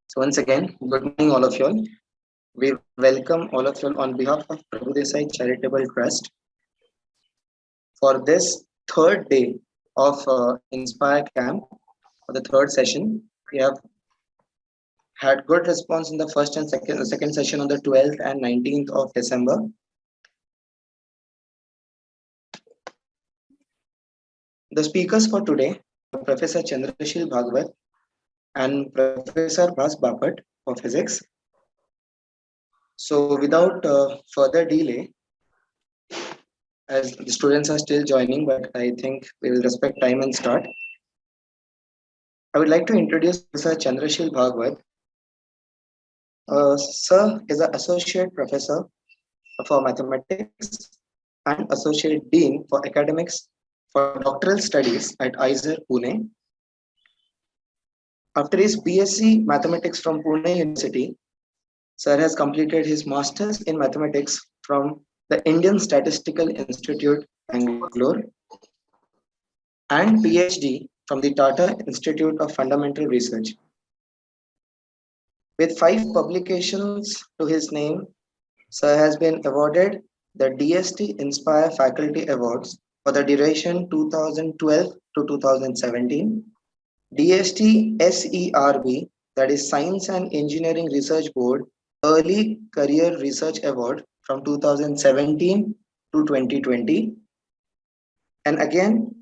So once again, good morning, all of you all. We welcome all of you all on behalf of Prabhu Desai Charitable Trust for this third day of Inspire Camp for the third session. We have had good response in the first and second session on the 12th and 19th of December. The speakers for today are Professor Chandrashil Bhagwat and Professor Bhas Bapat for physics. So without further delay, as the students are still joining, but I think we will respect time and start. I would like to introduce Professor Chandrashil Bhagwat. Sir is an associate professor for mathematics and associate dean for academics for doctoral studies at IISER Pune. After his BSc Mathematics from Pune University, Sir has completed his master's in mathematics from the Indian Statistical Institute, Bangalore, and PhD from the Tata Institute of Fundamental Research. With 5 publications to his name, Sir has been awarded the DST Inspire Faculty Awards for the duration 2012 to 2017, DST SERB, that is Science and Engineering Research Board Early Career Research Award from 2017 to 2020, and again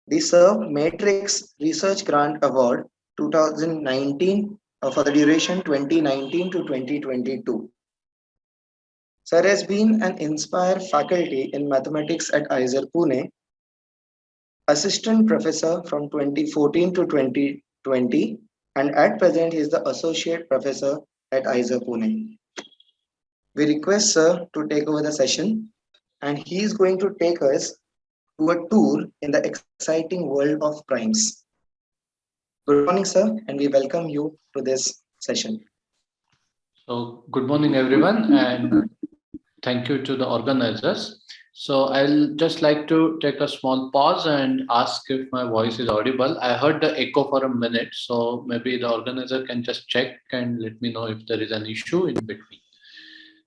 the SERB Matrix Research Grant Award 2019 for the duration 2019 to 2022. Sir has been an Inspire faculty in mathematics at IISER Pune, assistant professor from 2014 to 2020, and at present he is the associate professor at IISER Pune. We request Sir to take over the session, and he is going to take us to a tour in the exciting world of primes. Good morning, Sir, and we welcome you to this session. So, good morning, everyone, and thank you to the organizers. So, I'll just like to take a small pause and ask if my voice is audible. I heard the echo for a minute, so maybe the organizer can just check and let me know if there is an issue in between.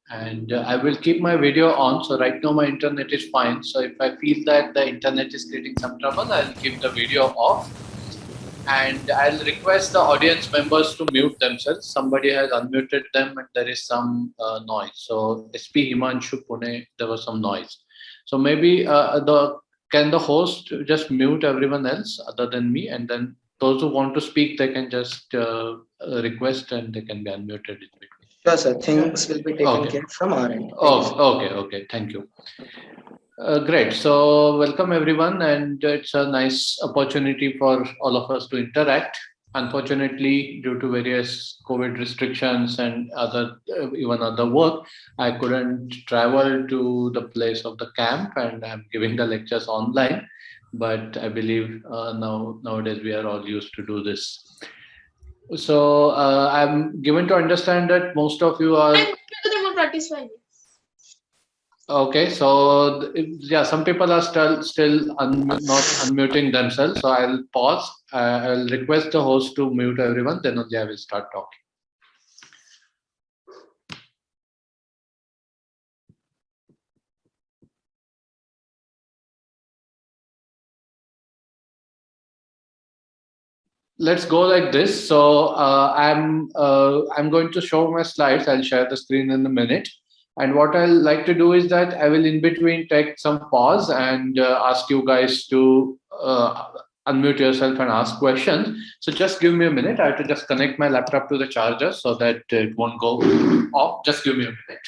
And I will keep my video on. So right now my internet is fine. So if I feel that the internet is creating some trouble, I'll keep the video off. And I'll request the audience members to mute themselves. Somebody has unmuted them and there is some noise. So SP Himanshu Pune, there was some noise. So maybe can the host just mute everyone else other than me, and then those who want to speak, they can just request and they can be unmuted in between. Sure, sir. Things will be taken care from our end. Okay. Thank you. Great. So welcome everyone, and it's a nice opportunity for all of us to interact. Unfortunately, due to various COVID restrictions and even other work, I couldn't travel to the place of the camp, and I'm giving the lectures online. But I believe nowadays we are all used to do this. So I'm given to understand that most of you are. Okay, so yeah, some people are still not unmuting themselves. So I'll pause. I'll request the host to mute everyone. Then only I will start talking. Let's go like this. So I'm going to show my slides. I'll share the screen in a minute. And what I'll like to do is that I will in between take some pause and ask you guys to unmute yourself and ask questions. So just give me a minute. I have to just connect my laptop to the charger so that it won't go off. Just give me a minute.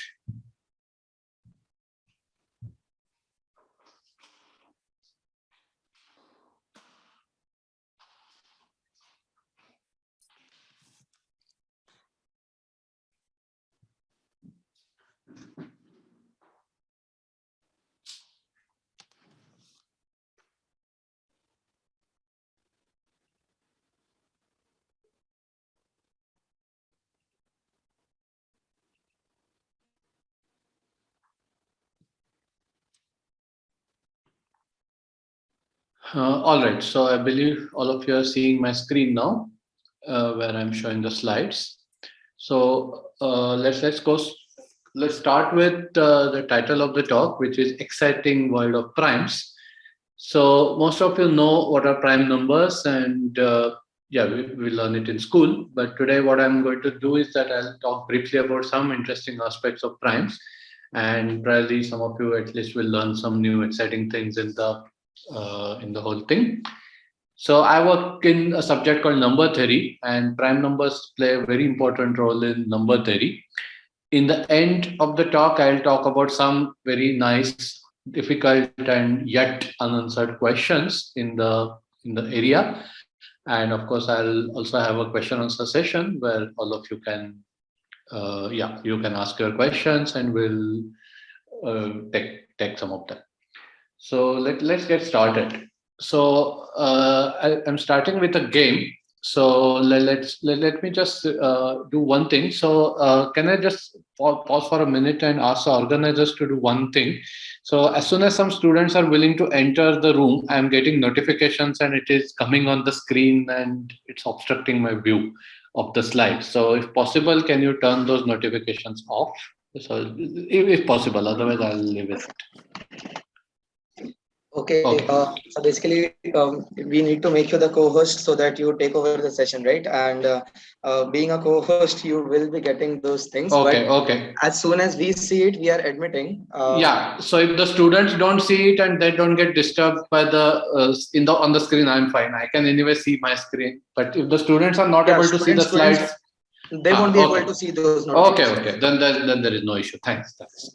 All right, so I believe all of you are seeing my screen now, where I'm showing the slides. So let's start with the title of the talk, which is Exciting World of Primes. So most of you know what are prime numbers, and yeah, we learn it in school. But today, what I'm going to do is that I'll talk briefly about some interesting aspects of primes, and probably some of you at least will learn some new exciting things in the whole thing. So I work in a subject called number theory, and prime numbers play a very important role in number theory. In the end of the talk, I'll talk about some very nice, difficult, and yet unanswered questions in the area. And of course, I'll also have a question answer session where all of you can, yeah, you can ask your questions, and we'll take some of them. So let's get started. So I'm starting with a game. So let me just do one thing. So can I just pause for a minute and ask the organizers to do one thing? So as soon as some students are willing to enter the room, I'm getting notifications and it is coming on the screen and it's obstructing my view of the slide. So if possible, can you turn those notifications off? So if possible, otherwise I'll leave it. Okay, Okay. so basically, we need to make you the co-host so that you take over the session, right? And being a co-host, you will be getting those things. But Okay, okay. as soon as we see it, we are admitting. Yeah. So if the students don't see it and they don't get disturbed by the in the on the screen, I'm fine. I can anyway see my screen. But if the students are not Yeah, able to see the students, slides, they won't be able okay, to see those okay, notifications. okay. Then there is no issue. Thanks, thanks.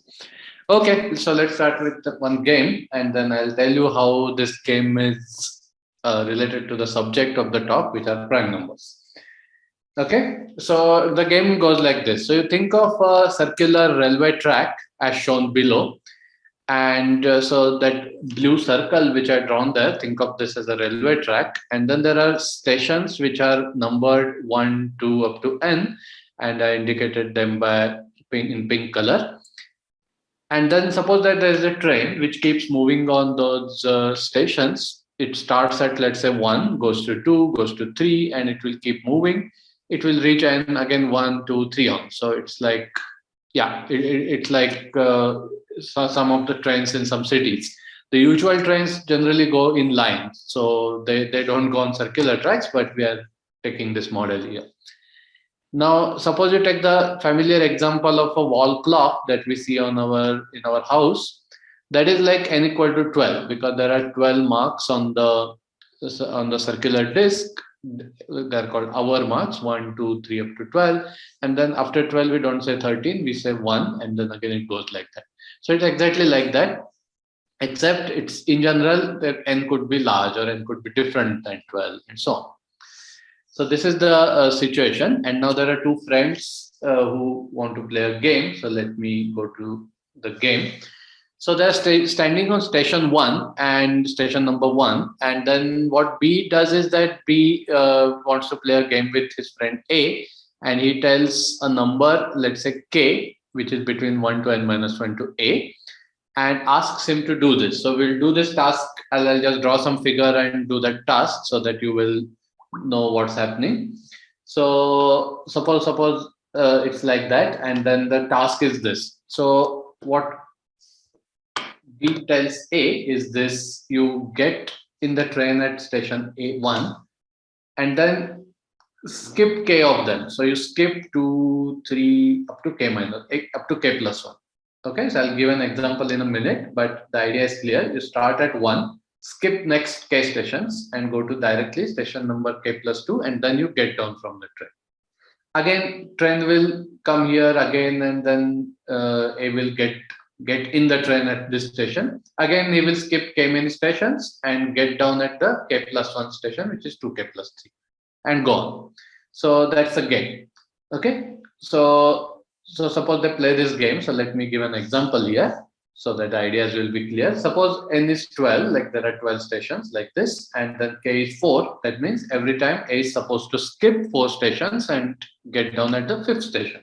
Okay, so let's start with one game, and then I'll tell you how this game is related to the subject of the talk, which are prime numbers. Okay, so the game goes like this. So you think of a circular railway track as shown below, and so that blue circle which I drawn there, think of this as a railway track, and then there are stations which are numbered 1, 2 up to n, and I indicated them by pink color. And then suppose that there is a train which keeps moving on those stations. It starts at, let's say, 1, goes to 2, goes to 3, and it will keep moving. It will reach n again 1, 2, 3 on. So it's like, yeah, it's like some of the trains in some cities. The usual trains generally go in lines, so they don't go on circular tracks, but we are taking this model here. Now, suppose you take the familiar example of a wall clock that we see on our house. That is like n equal to 12 because there are 12 marks on the circular disc. They're called hour marks, 1, 2, 3 up to 12. And then after 12, we don't say 13, we say 1, and then again it goes like that. So it's exactly like that, except it's in general that n could be larger, n could be different than 12, and so on. So this is the situation, and now there are two friends who want to play a game. So let me go to the game. So they're standing on station 1 and station number 1, and then what B does is that B wants to play a game with his friend A, and he tells a number, let's say K, which is between 1 to n minus 1 to A, and asks him to do this. So we'll do this task. I'll just draw some figure and do that task so that you will know what's happening. So suppose it's like that, and then the task is this. So what B tells A is this: you get in the train at station A1, and then skip K of them. So you skip 2, 3 up to K minus up to K plus 1. Okay, so I'll give an example in a minute, but the idea is clear. You start at 1, skip next K stations, and go to directly station number K plus 2, and then you get down from the train. Again, train will come here again, and then A will get in the train at this station. Again, he will skip K many stations and get down at the K plus 1 station, which is 2K plus 3, and go on. So that's a game. Okay. So suppose they play this game. So let me give an example here so that the ideas will be clear. Suppose n is 12, like there are 12 stations like this, and then K is 4. That means every time A is supposed to skip 4 stations and get down at the 5th station.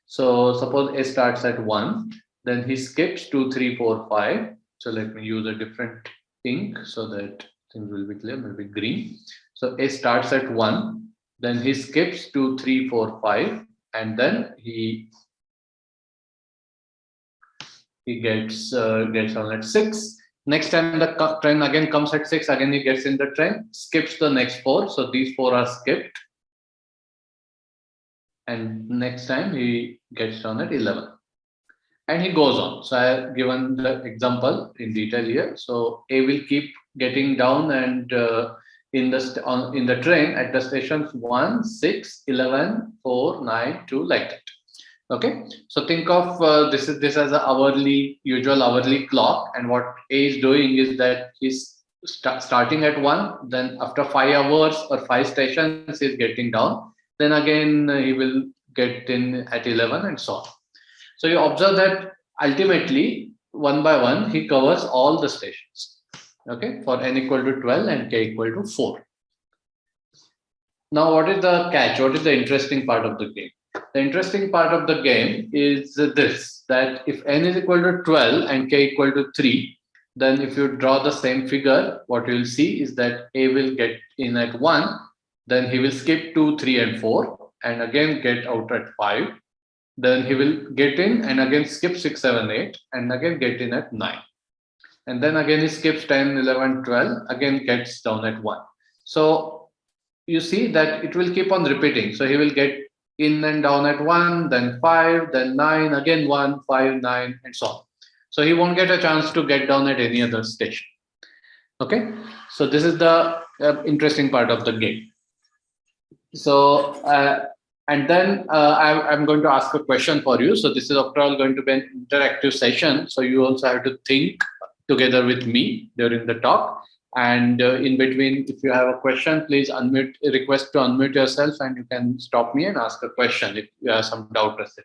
So suppose A starts at 1, then he skips 2, 3, 4, 5. So let me use a different ink so that things will be clear, maybe green. So A starts at 1, then he skips 2, 3, 4, 5. and then he gets on at 6. Next time the train again comes at 6, again he gets in the train, skips the next 4. So these 4 are skipped. And next time he gets down at 11. And he goes on. So I have given the example in detail here. So A will keep getting down and in the train at the stations 1, 6, 11, 4, 9, 2, like that. Okay, so think of this as a usual hourly clock, and what A is doing is that he's starting at 1, then after 5 hours or 5 stations he's getting down, then again he will get in at 11 and so on. So you observe that ultimately one by one he covers all the stations, okay, for n equal to 12 and k equal to 4. Now what is the catch? What is the interesting part of the game? The interesting part of the game is this, that if n is equal to 12 and k equal to 3, then if you draw the same figure, what you will see is that A will get in at 1, then he will skip 2, 3 and 4 and again get out at 5. Then he will get in and again skip 6, 7, 8 and again get in at 9. And then again he skips 10, 11, 12, again gets down at 1. So you see that it will keep on repeating. So he will get in and down at 1, then 5, then 9, again 1, 5, 9, and so on. So he won't get a chance to get down at any other station. Okay, so this is the interesting part of the game. So, and then I'm going to ask a question for you. So this is after all going to be an interactive session. So you also have to think together with me during the talk. And in between, if you have a question, please request to unmute yourself and you can stop me and ask a question if you have some doubt, etc.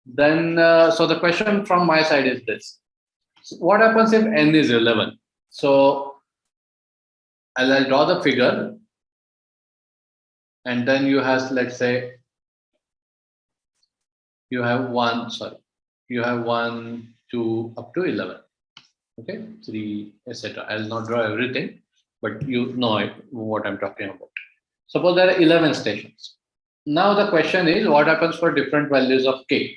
Then, so the question from my side is this. So what happens if n is 11? So I'll draw the figure. And then you have, let's say, you have 1, 2, up to 11. Okay, 3, etc. I'll not draw everything, but you know what I'm talking about. Suppose there are 11 stations. Now the question is, what happens for different values of k?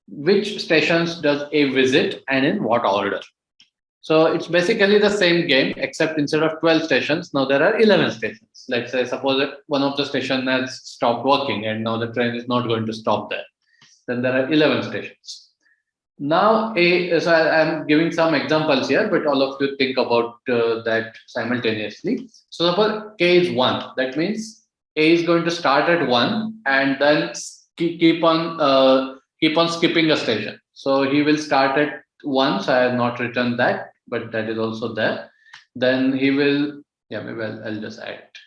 Which stations does A visit and in what order? So it's basically the same game, except instead of 12 stations, now there are 11 stations. Let's say, suppose one of the stations has stopped working and now the train is not going to stop there. Then there are 11 stations. Now, so I'm giving some examples here, but all of you think about that simultaneously. So suppose k is 1. That means A is going to start at 1 and then keep on skipping a station. So he will start at 1. So I have not written that, but that is also there. Then he will, maybe I'll just add it.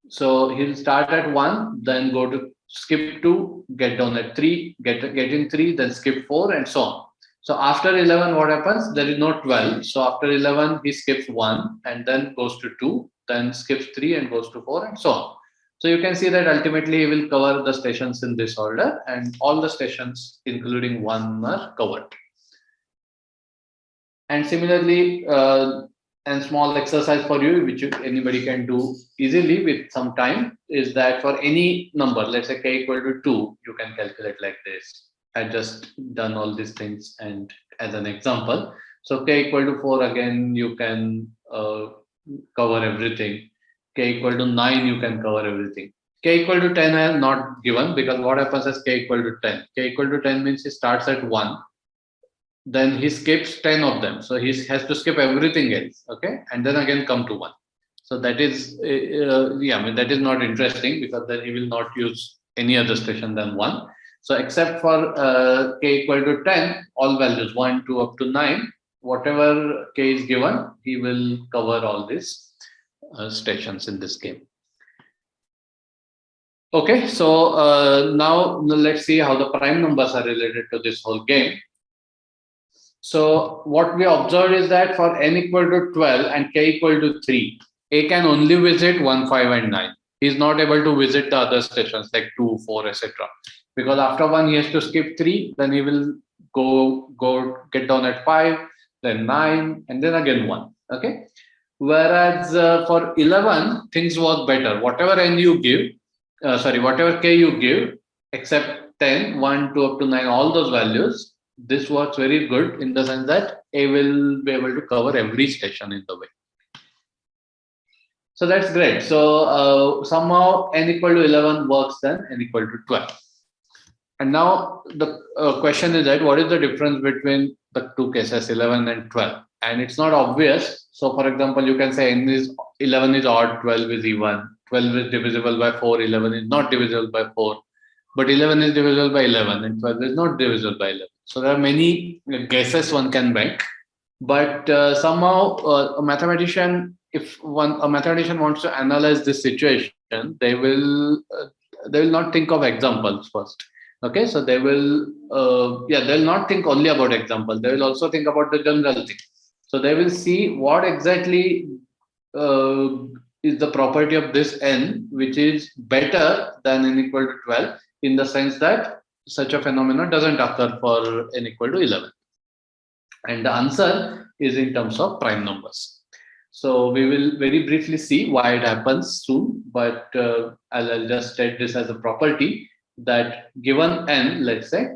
So he'll start at 1, then go to skip 2, get down at 3, get in 3, then skip 4, and so on. So after 11, what happens? There is no 12. So after 11, he skips 1 and then goes to 2, then skips 3 and goes to 4, and so on. So you can see that ultimately he will cover the stations in this order, and all the stations, including 1, are covered. And similarly, and small exercise for you, which anybody can do easily with some time, is that for any number, let's say k equal to 2, you can calculate like this. I've just done all these things and as an example. So k equal to 4, again, you can cover everything. K equal to 9, you can cover everything. K equal to 10 I have not given, because what happens is k equal to 10. K equal to 10 means he starts at 1. Then he skips 10 of them. So he has to skip everything else, okay? And then again come to 1. So that is, that is not interesting, because then he will not use any other station than 1. So except for k equal to 10, all values 1, 2, up to 9, whatever k is given, he will cover all these stations in this game. Okay, so now let's see how the prime numbers are related to this whole game. So what we observed is that for n equal to 12 and k equal to 3, A can only visit 1, 5, and 9. He is not able to visit the other stations like 2, 4, etc. Because after 1, he has to skip 3, then he will go get down at 5, then 9, and then again 1. Okay. Whereas for 11, things work better. Whatever n you give, whatever k you give, except 10, 1, 2 up to 9, all those values, this works very good in the sense that A will be able to cover every station in the way. So that's great. So somehow n equal to 11 works then n equal to 12. And now the question is that what is the difference between the two cases, 11 and 12? And it's not obvious. So for example, you can say n is 11 is odd, 12 is even, 12 is divisible by 4, 11 is not divisible by 4, but 11 is divisible by 11 and 12 is not divisible by 11. So there are many guesses one can make, but somehow a mathematician, if a mathematician wants to analyze this situation, they will not think of examples first. Okay, so they will they'll not think only about example, they will also think about the general thing. So they will see what exactly is the property of this n which is better than n equal to 12, in the sense that such a phenomenon doesn't occur for n equal to 11. And the answer is in terms of prime numbers. So we will very briefly see why it happens soon, but I'll just state this as a property that given n, let's say,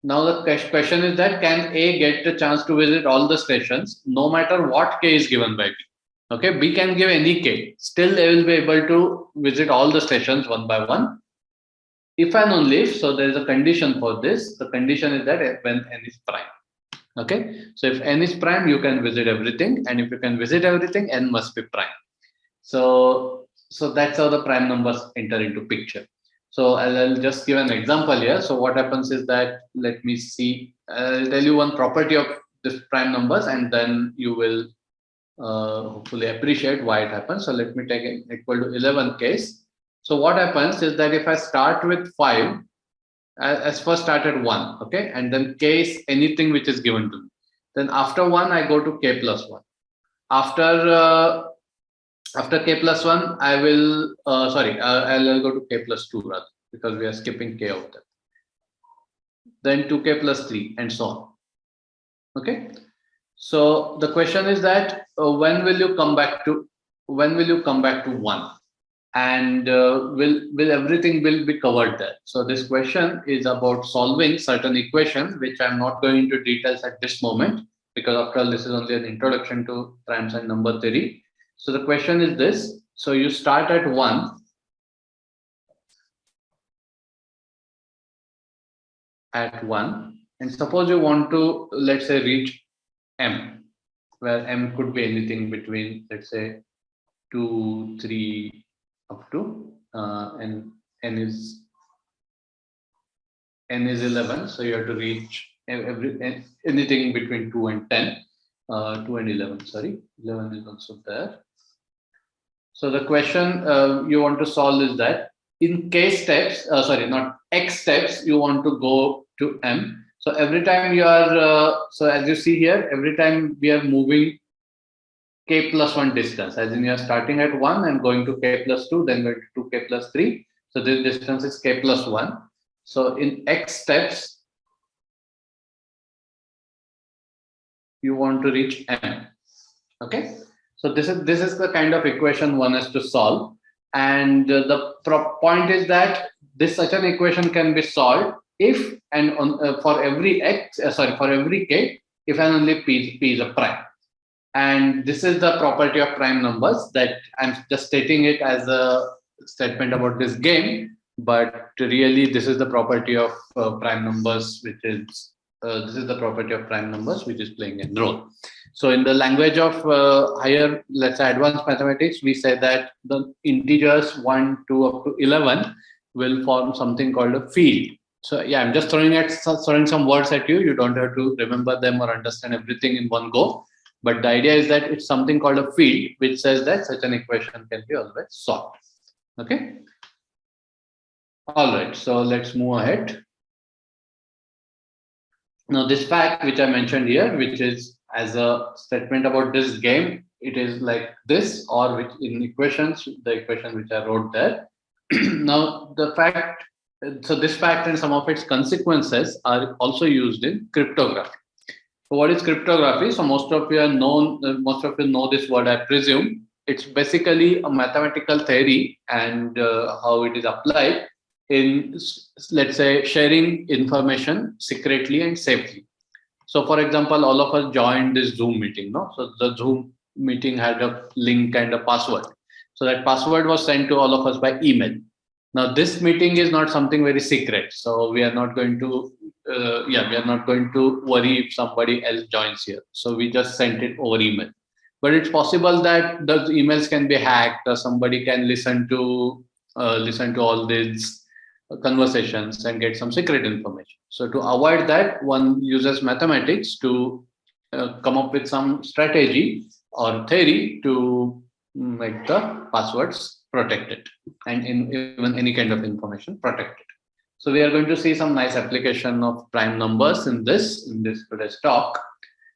now the question is that can A get the chance to visit all the stations no matter what k is given by B? Okay, B can give any k, still they will be able to visit all the stations one by one. If and only if, so there is a condition for this. The condition is that when n is prime. Okay, so if n is prime, you can visit everything, and if you can visit everything, n must be prime. So that's how the prime numbers enter into picture. So I'll just give an example here. So what happens is that, let me see, I'll tell you one property of this prime numbers, and then you will hopefully appreciate why it happens. So let me take an equal to 11 case. So what happens is that if I start with 5, as first start at 1, okay, and then k is anything which is given to me. Then after 1, I go to k plus 1. After k plus 1, I will, I'll go to k plus 2 rather, because we are skipping k out there. Then 2k plus 3 and so on. Okay. So the question is that when will you come back to 1? And will everything will be covered there? So this question is about solving certain equations, which I'm not going into details at this moment, because after all, this is only an introduction to primes and number theory. So the question is this. So you start at 1. And suppose you want to, let's say, reach m, where m could be anything between, let's say, 2, 3, up to and n is 11. So you have to reach anything between 2 and 10, 2 and 11. Sorry, 11 is also there. So the question you want to solve is that in k steps, not x steps, you want to go to m. So every time you are, so as you see here, every time we are moving k plus 1 distance, as in you are starting at 1 and going to k plus 2, then going to k plus 3. So this distance is k plus 1. So in x steps, you want to reach m. Okay. So this is the kind of equation one has to solve. And the point is that such an equation can be solved if and for every k, if and only p is a prime. And this is the property of prime numbers, that I'm just stating it as a statement about this game, but really this is the property of prime numbers, which is playing a role. So in the language of higher, let's say, advanced mathematics, we say that the integers 1, 2 up to 11 will form something called a field. So yeah, I'm just throwing some words at you. You don't have to remember them or understand everything in one go. But the idea is that it's something called a field, which says that such an equation can be always solved. Okay. All right. So let's move ahead. Now, this fact which I mentioned here, which is as a statement about this game, it is like this, or which in equations, the equation which I wrote there. Now, this fact and some of its consequences are also used in cryptography. So what is cryptography? So most of you know this word, I presume. It's basically a mathematical theory, and how it is applied in, let's say, sharing information secretly and safely. So, for example, all of us joined this Zoom meeting, no? So the Zoom meeting had a link and a password. So that password was sent to all of us by email. Now, this meeting is not something very secret, so we are not going to, we are not going to worry if somebody else joins here. So we just sent it over email. But it's possible that those emails can be hacked, or somebody can listen to all these conversations and get some secret information. So to avoid that, one uses mathematics to come up with some strategy or theory to make the passwords protected and even any kind of information protected. So we are going to see some nice application of prime numbers in this today's talk.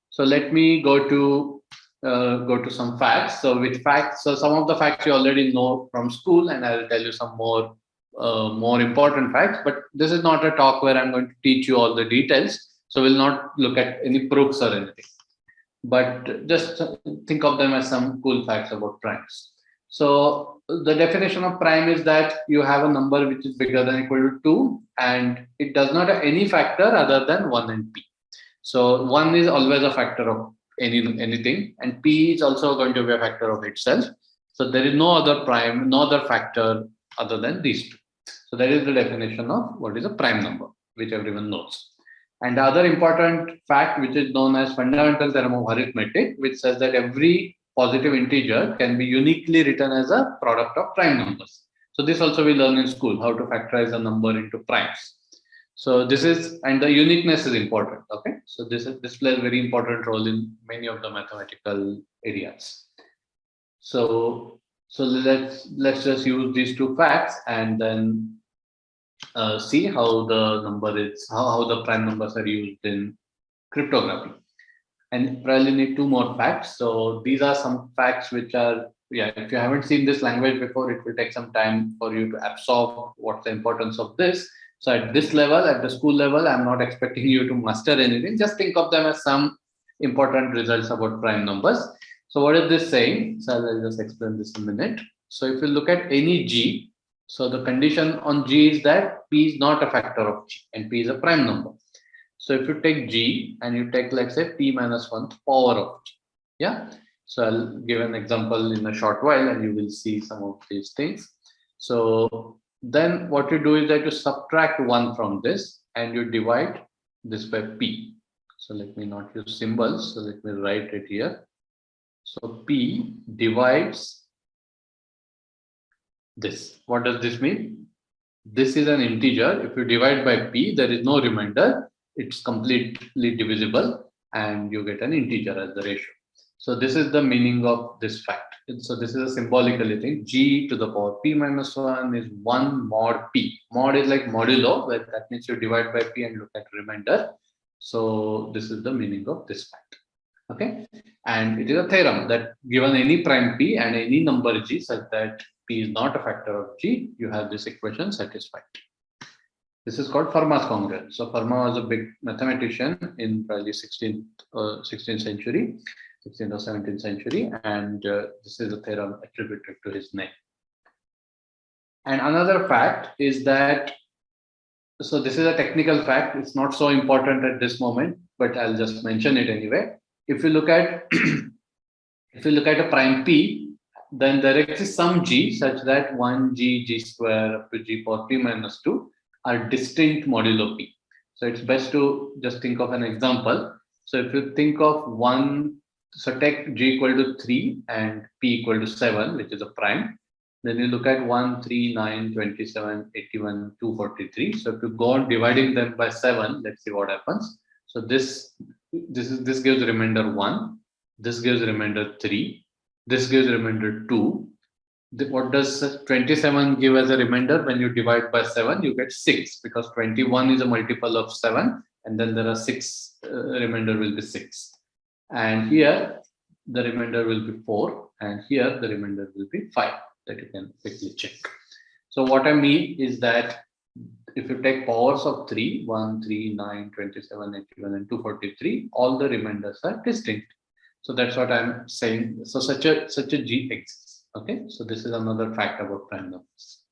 So let me go to some facts. So which facts? So some of the facts you already know from school, and I will tell you some more important facts. But this is not a talk where I'm going to teach you all the details. So we'll not look at any proofs or anything, but just think of them as some cool facts about primes. So the definition of prime is that you have a number which is bigger than or equal to 2, and it does not have any factor other than 1 and p. So 1 is always a factor of anything, and p is also going to be a factor of itself. So there is no other prime, no other factor other than these two. So that is the definition of what is a prime number, which everyone knows. And the other important fact, which is known as fundamental theorem of arithmetic, which says that every positive integer can be uniquely written as a product of prime numbers. So this also we learn in school, how to factorize a number into primes. So this is, and the uniqueness is important. Okay, so this plays a very important role in many of the mathematical areas. So let's just use these two facts and then see how the number is, how the prime numbers are used in cryptography. And probably need two more facts. So these are some facts which are, if you haven't seen this language before, it will take some time for you to absorb what's the importance of this. So at this level, at the school level, I'm not expecting you to master anything. Just think of them as some important results about prime numbers. So what is this saying? So I'll just explain this in a minute. So if you look at any G, so the condition on G is that P is not a factor of G and P is a prime number. So if you take G and you take, let's say, P minus 1 power of G. Yeah. So I'll give an example in a short while and you will see some of these things. So then what you do is that you subtract 1 from this and you divide this by P. So let me not use symbols. So let me write it here. So P divides this. What does this mean? This is an integer. If you divide by P, there is no remainder. It's completely divisible and you get an integer as the ratio. So this is the meaning of this fact. So this is a symbolically thing. G to the power P minus 1 is 1 mod P. Mod is like modulo, where that means you divide by P and look at remainder. So this is the meaning of this fact. Okay. And it is a theorem that given any prime P and any number G such that P is not a factor of G, you have this equation satisfied. This is called Fermat's congruence. So Fermat was a big mathematician in probably 16th century, 16th or 17th century, and this is a theorem attributed to his name. And another fact is that, so this is a technical fact, it's not so important at this moment, but I'll just mention it anyway. If you look at a prime P, then there exists some G such that 1 G, G square up to G power P minus 2 are distinct modulo P. So it's best to just think of an example. So if you think of one, so take G equal to 3 and P equal to 7, which is a prime. Then you look at 1, 3, 9, 27, 81, 243. So if you go on dividing them by 7, let's see what happens. So this gives remainder 1. This gives remainder 3. This gives remainder 2. What does 27 give as a remainder? When you divide by 7, you get 6 because 21 is a multiple of 7, and then there are 6, remainder will be 6. And here the remainder will be 4, and here the remainder will be 5, that you can quickly check. So what I mean is that if you take powers of 3, 1, 3, 9, 27, 81, and 243, all the remainders are distinct. So that's what I'm saying. So such a G exists. Okay, so this is another fact about prime numbers.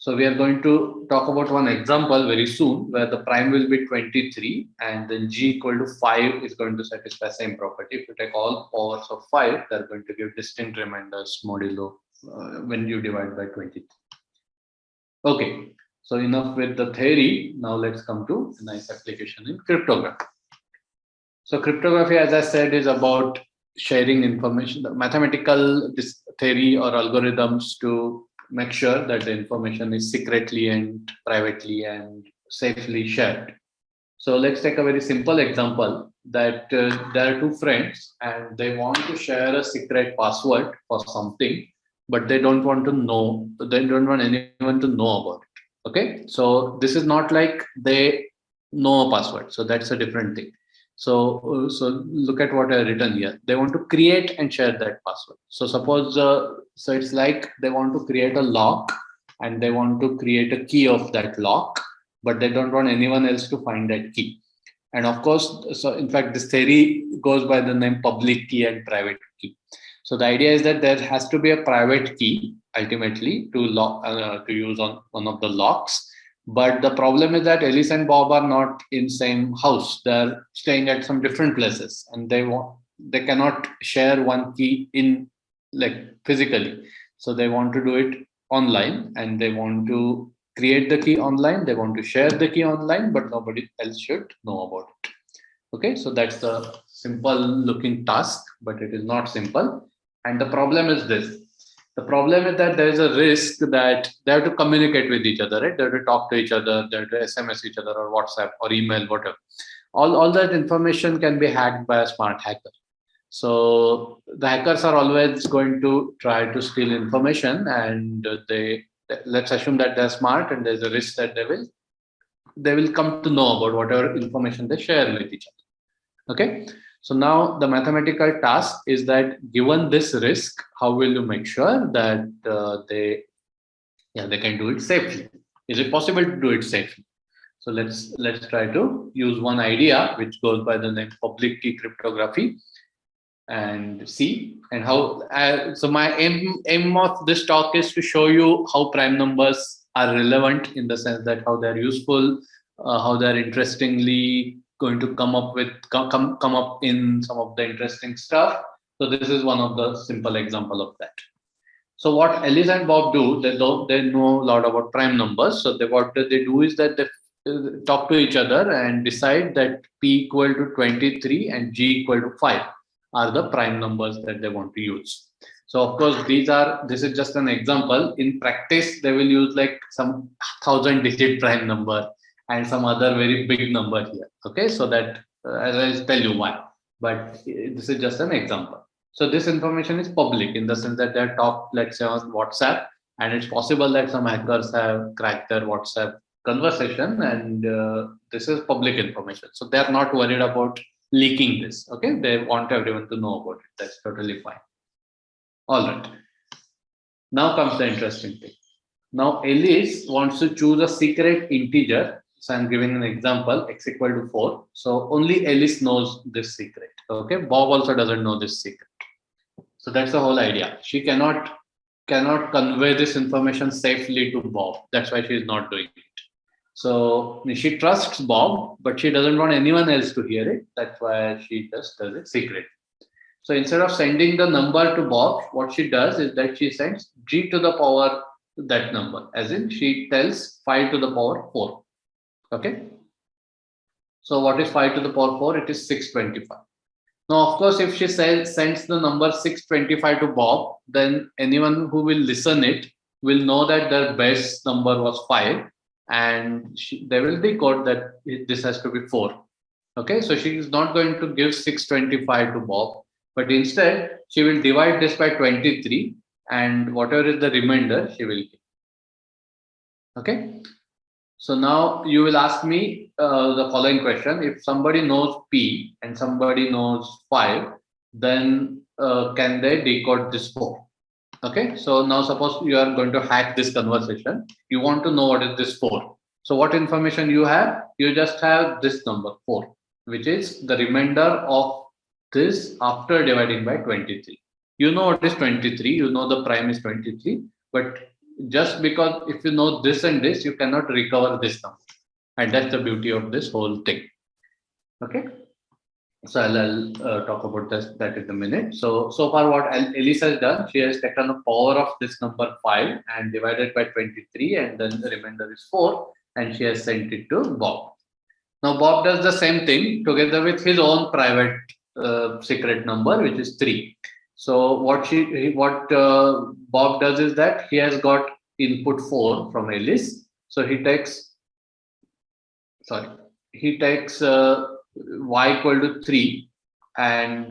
So we are going to talk about one example very soon where the prime will be 23 and then g equal to 5 is going to satisfy same property. If you take all powers of 5, they're going to give distinct remainders modulo when you divide by 23. Okay, so enough with the theory. Now let's come to a nice application in cryptography. So cryptography, as I said, is about sharing information, the mathematical theory or algorithms to make sure that the information is secretly and privately and safely shared. So let's take a very simple example that there are two friends and they want to share a secret password for something, but they don't want to know, they don't want anyone to know about it. Okay, so this is not like they know a password. So that's a different thing. So look at what I written here. They want to create and share that password. So suppose, so it's like they want to create a lock and they want to create a key of that lock, but they don't want anyone else to find that key. And of course, so in fact, this theory goes by the name public key and private key. So the idea is that there has to be a private key ultimately to lock to use on one of the locks. But the problem is that Alice and Bob are not in same house. They're staying at some different places, and they cannot share one key in like physically. So they want to do it online, and they want to create the key online. They want to share the key online, but nobody else should know about it. Okay, so that's the simple looking task, but it is not simple. And the problem is this. The problem is that there is a risk that they have to communicate with each other, right? They have to talk to each other, they have to SMS each other or WhatsApp or email, whatever. All that information can be hacked by a smart hacker. So the hackers are always going to try to steal information, and let's assume that they're smart and there's a risk that they will come to know about whatever information they share with each other. Okay, so now the mathematical task is that given this risk, how will you make sure that they can do it safely? Is it possible to do it safely? So let's try to use one idea which goes by the name public key cryptography and see and how. So my aim of this talk is to show you how prime numbers are relevant in the sense that how they're useful, how they're interestingly going to come up in some of the interesting stuff. So this is one of the simple example of that. So what Alice and Bob do, they know a lot about prime numbers. So what they do is that they talk to each other and decide that p equal to 23 and g equal to 5 are the prime numbers that they want to use. So of course, this is just an example. In practice, they will use like some 1,000-digit prime number and some other very big number here. Okay, so that I'll tell you why. But this is just an example. So this information is public in the sense that they're talked, let's say, on WhatsApp, and it's possible that some hackers have cracked their WhatsApp conversation, and this is public information. So they're not worried about leaking this. Okay, they want everyone to know about it. That's totally fine. All right. Now comes the interesting thing. Now Alice wants to choose a secret integer. So I'm giving an example, x equal to 4. So only Alice knows this secret. Okay, Bob also doesn't know this secret. So that's the whole idea. She cannot convey this information safely to Bob. That's why she is not doing it. So she trusts Bob, but she doesn't want anyone else to hear it. That's why she just does it secret. So instead of sending the number to Bob, what she does is that she sends g to the power that number, as in she tells 5 to the power 4. Okay. So what is 5 to the power 4? It is 625. Now, of course, if she sends the number 625 to Bob, then anyone who will listen it will know that their base number was 5, and they will decode that this has to be 4. Okay, so she is not going to give 625 to Bob, but instead she will divide this by 23, and whatever is the remainder, she will give. Okay. So now you will ask me the following question. If somebody knows P and somebody knows 5, then can they decode this 4? Okay, so now suppose you are going to hack this conversation. You want to know what is this 4. So what information you have? You just have this number 4, which is the remainder of this after dividing by 23. You know what is 23. You know the prime is 23, but just because if you know this and this, you cannot recover this number. And that's the beauty of this whole thing. Okay. So I'll talk about that in a minute. So far what Elise has done, she has taken the power of this number 5 and divided by 23, and then the remainder is 4, and she has sent it to Bob. Now Bob does the same thing together with his own private secret number, which is 3. So what Bob does is that he has got input 4 from Elise. So he takes y equal to 3, and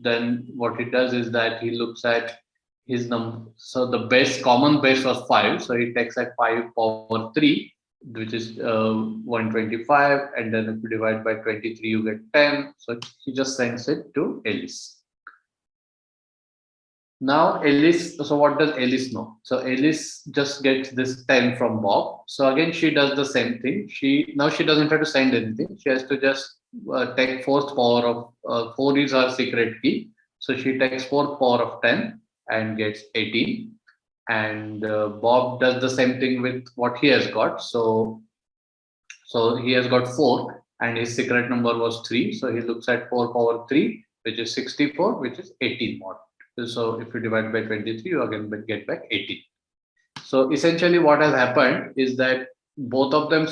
then what he does is that he looks at his number. So the common base was 5, so he takes at 5 power 3, which is 125, and then if you divide by 23 you get 10. So he just sends it to Elise. Now Elise, so what does Elise know? So Elise just gets this 10 from Bob. So again, she does the same thing. She doesn't have to send anything. She has to just take fourth power of 4 is her secret key. So she takes fourth power of 10 and gets 18. And Bob does the same thing with what he has got. So he has got 4, and his secret number was 3. So he looks at 4 power 3, which is 64, which is 18 more. So if you divide by 23, you again get back 18. So essentially what has happened is that both of them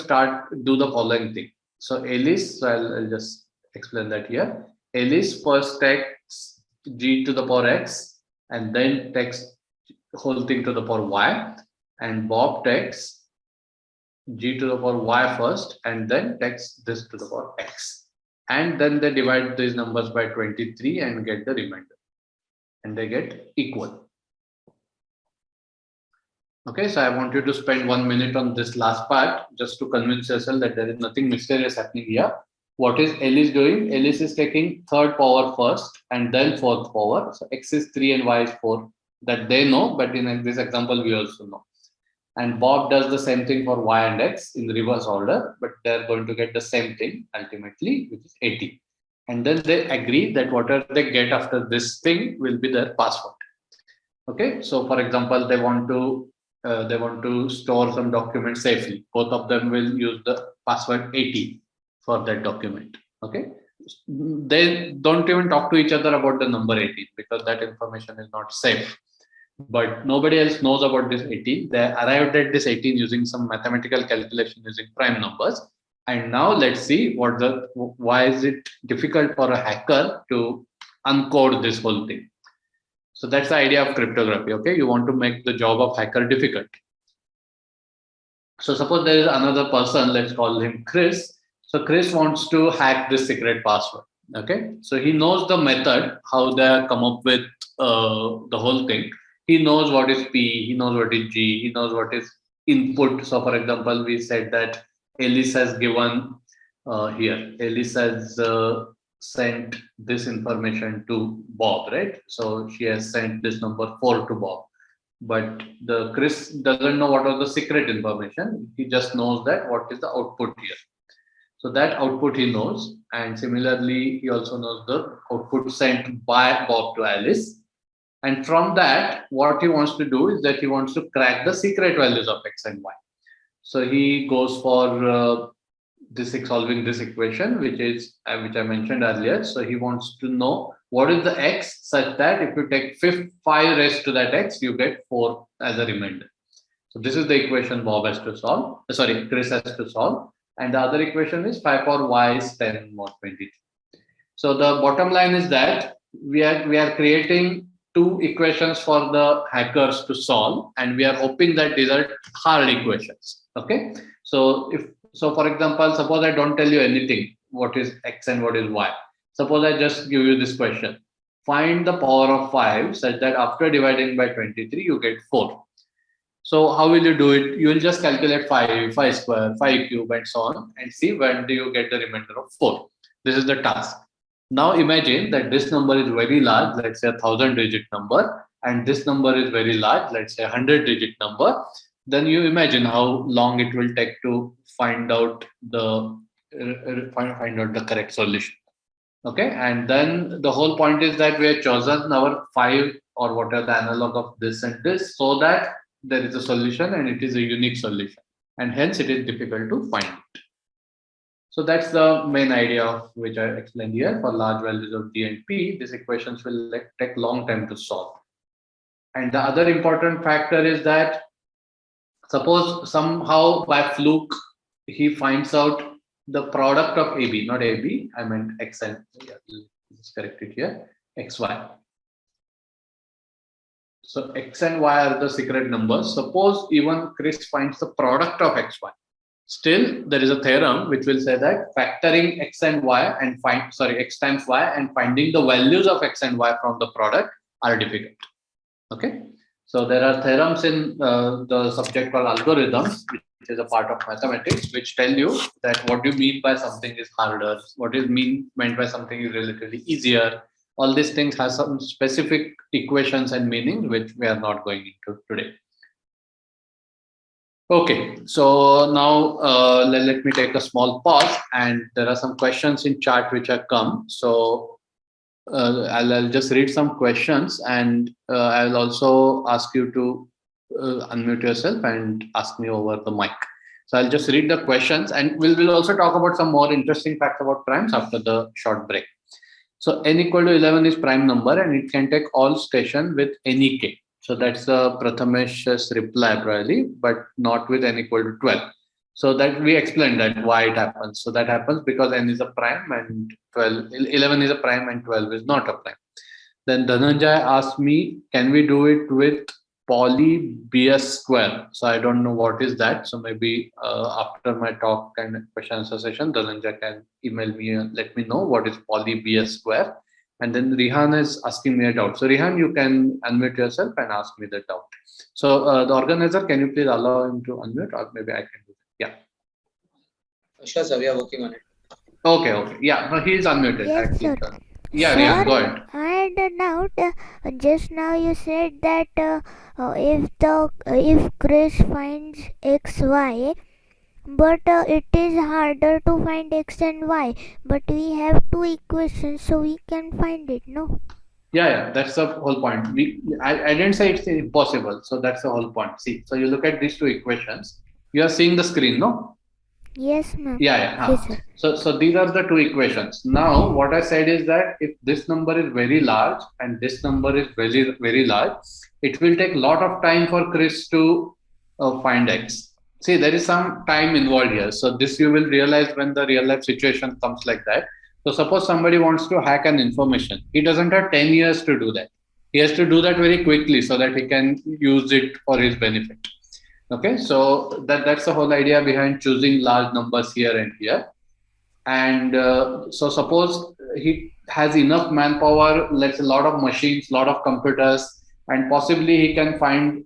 do the following thing. So Elise, so I'll just explain that here. Elise first takes g to the power x, and then takes whole thing to the power y, and Bob takes g to the power y first, and then takes this to the power x. And then they divide these numbers by 23 and get the remainder. And they get equal. Okay, so I want you to spend 1 minute on this last part just to convince yourself that there is nothing mysterious happening here. What is Elise doing? Elise is taking third power first and then fourth power. So x is 3 and y is 4. That they know, but in this example, we also know. And Bob does the same thing for y and x in reverse order, but they're going to get the same thing ultimately, which is 80. And then they agree that whatever they get after this thing will be their password. Okay, so for example, they want to store some document safely. Both of them will use the password 80 for that document. Okay, they don't even talk to each other about the number 18 because that information is not safe. But nobody else knows about this 18. They arrived at this 18 using some mathematical calculation using prime numbers. And now let's see why is it difficult for a hacker to uncode this whole thing. So that's the idea of cryptography. Okay, you want to make the job of hacker difficult. So suppose there is another person, let's call him Chris. So Chris wants to hack this secret password. Okay, so he knows the method, how they come up with the whole thing. He knows what is P, he knows what is G, he knows what is input. So for example, we said that Elise has given here, Elise has sent this information to Bob, right? So she has sent this number 4 to Bob. But the Chris doesn't know what was the secret information. He just knows that what is the output here. So that output he knows. And similarly, he also knows the output sent by Bob to Alice. And from that, what he wants to do is that he wants to crack the secret values of x and y. So he goes for solving this equation, which I mentioned earlier. So he wants to know what is the x such that if you take 5 raised to that x, you get 4 as a remainder. So this is the equation Bob has to solve. Sorry, Chris has to solve. And the other equation is 5 power y is 10 mod 22. So the bottom line is that we are creating 2 equations for the hackers to solve, and we are hoping that these are hard equations. Okay, so for example, suppose I don't tell you anything, what is x and what is y. Suppose I just give you this question: find the power of 5 such that after dividing by 23 you get 4. So how will you do it? You will just calculate 5 square, 5 cube, and so on, and see when do you get the remainder of 4. This is the task. Now imagine that this number is very large, let's say 1000-digit number, and this number is very large, let's say 100-digit number. Then you imagine how long it will take to find out the correct solution. Okay, and then the whole point is that we have chosen our 5 or whatever the analog of this and this, so that there is a solution and it is a unique solution, and hence it is difficult to find it. So that's the main idea of which I explained here. For large values of D and P, these equations will take long time to solve. And the other important factor is that suppose somehow by fluke he finds out the product of AB, not AB, I meant X and, let's correct it here, XY. So X and Y are the secret numbers. Suppose even Chris finds the product of XY. Still, there is a theorem which will say that factoring X and Y and X times Y and finding the values of X and Y from the product are difficult. Okay. So there are theorems in the subject called algorithms, which is a part of mathematics, which tell you that what you mean by something is harder, what is meant by something is relatively easier. All these things have some specific equations and meaning, which we are not going into today. Okay, so now let me take a small pause, and there are some questions in chat which have come. So I'll just read some questions, and I'll also ask you to unmute yourself and ask me over the mic. So I'll just read the questions, and we'll also talk about some more interesting facts about primes after the short break. So n equal to 11 is prime number, and it can take all station with any k. So that's the Prathamesh's reply probably, but not with n equal to 12. So that we explained that why it happens. So that happens because n is a prime and 11 is a prime and 12 is not a prime. Then Dhananjay asked me, can we do it with poly BS square? So I don't know what is that. So maybe after my talk and question answer session, Dhananjay can email me and let me know what is poly BS square. And then Rihan is asking me a doubt. So Rihan, you can unmute yourself and ask me the doubt. So the organizer, can you please allow him to unmute, or maybe I can do it? Yeah. Sure, sir. We are working on it. Okay. Yeah, no, he is unmuted. Yes, sir. Yeah, Sir, Rihan, go ahead. I had a doubt. Just now you said that if Chris finds XY, but it is harder to find X and Y. But we have two equations, so we can find it, no? Yeah, that's the whole point. I didn't say it's impossible. So that's the whole point. See, so you look at these two equations. You are seeing the screen, no? Yes, ma'am. Yeah. Yes, sir. So these are the two equations. Now, what I said is that if this number is very large and this number is very, very large, it will take a lot of time for Chris to find X. See, there is some time involved here. So this you will realize when the real life situation comes like that. So suppose somebody wants to hack an information. He doesn't have 10 years to do that. He has to do that very quickly so that he can use it for his benefit. Okay, so that's the whole idea behind choosing large numbers here and here. And so suppose he has enough manpower, let's say a lot of machines, lot of computers, and possibly he can find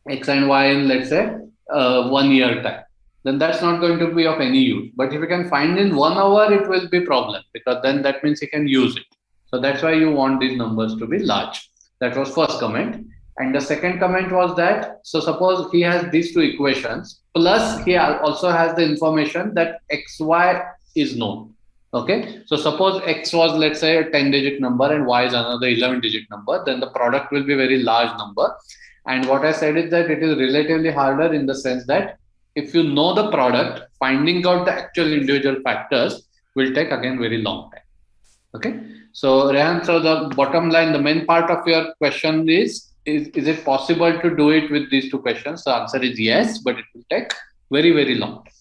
X and Y in, let's say, 1 year time. Then that's not going to be of any use. But if you can find in 1 hour, it will be a problem, because then that means he can use it. So that's why you want these numbers to be large. That was first comment. And the second comment was that, so suppose he has these two equations, plus he also has the information that XY is known. Okay, so suppose X was, let's say, a 10-digit number and Y is another 11-digit number, then the product will be a very large number. And what I said is that it is relatively harder in the sense that if you know the product, finding out the actual individual factors will take again very long time. Okay, so Rehan, so the bottom line, the main part of your question is it possible to do it with these two questions? The answer is yes, but it will take very, very long time.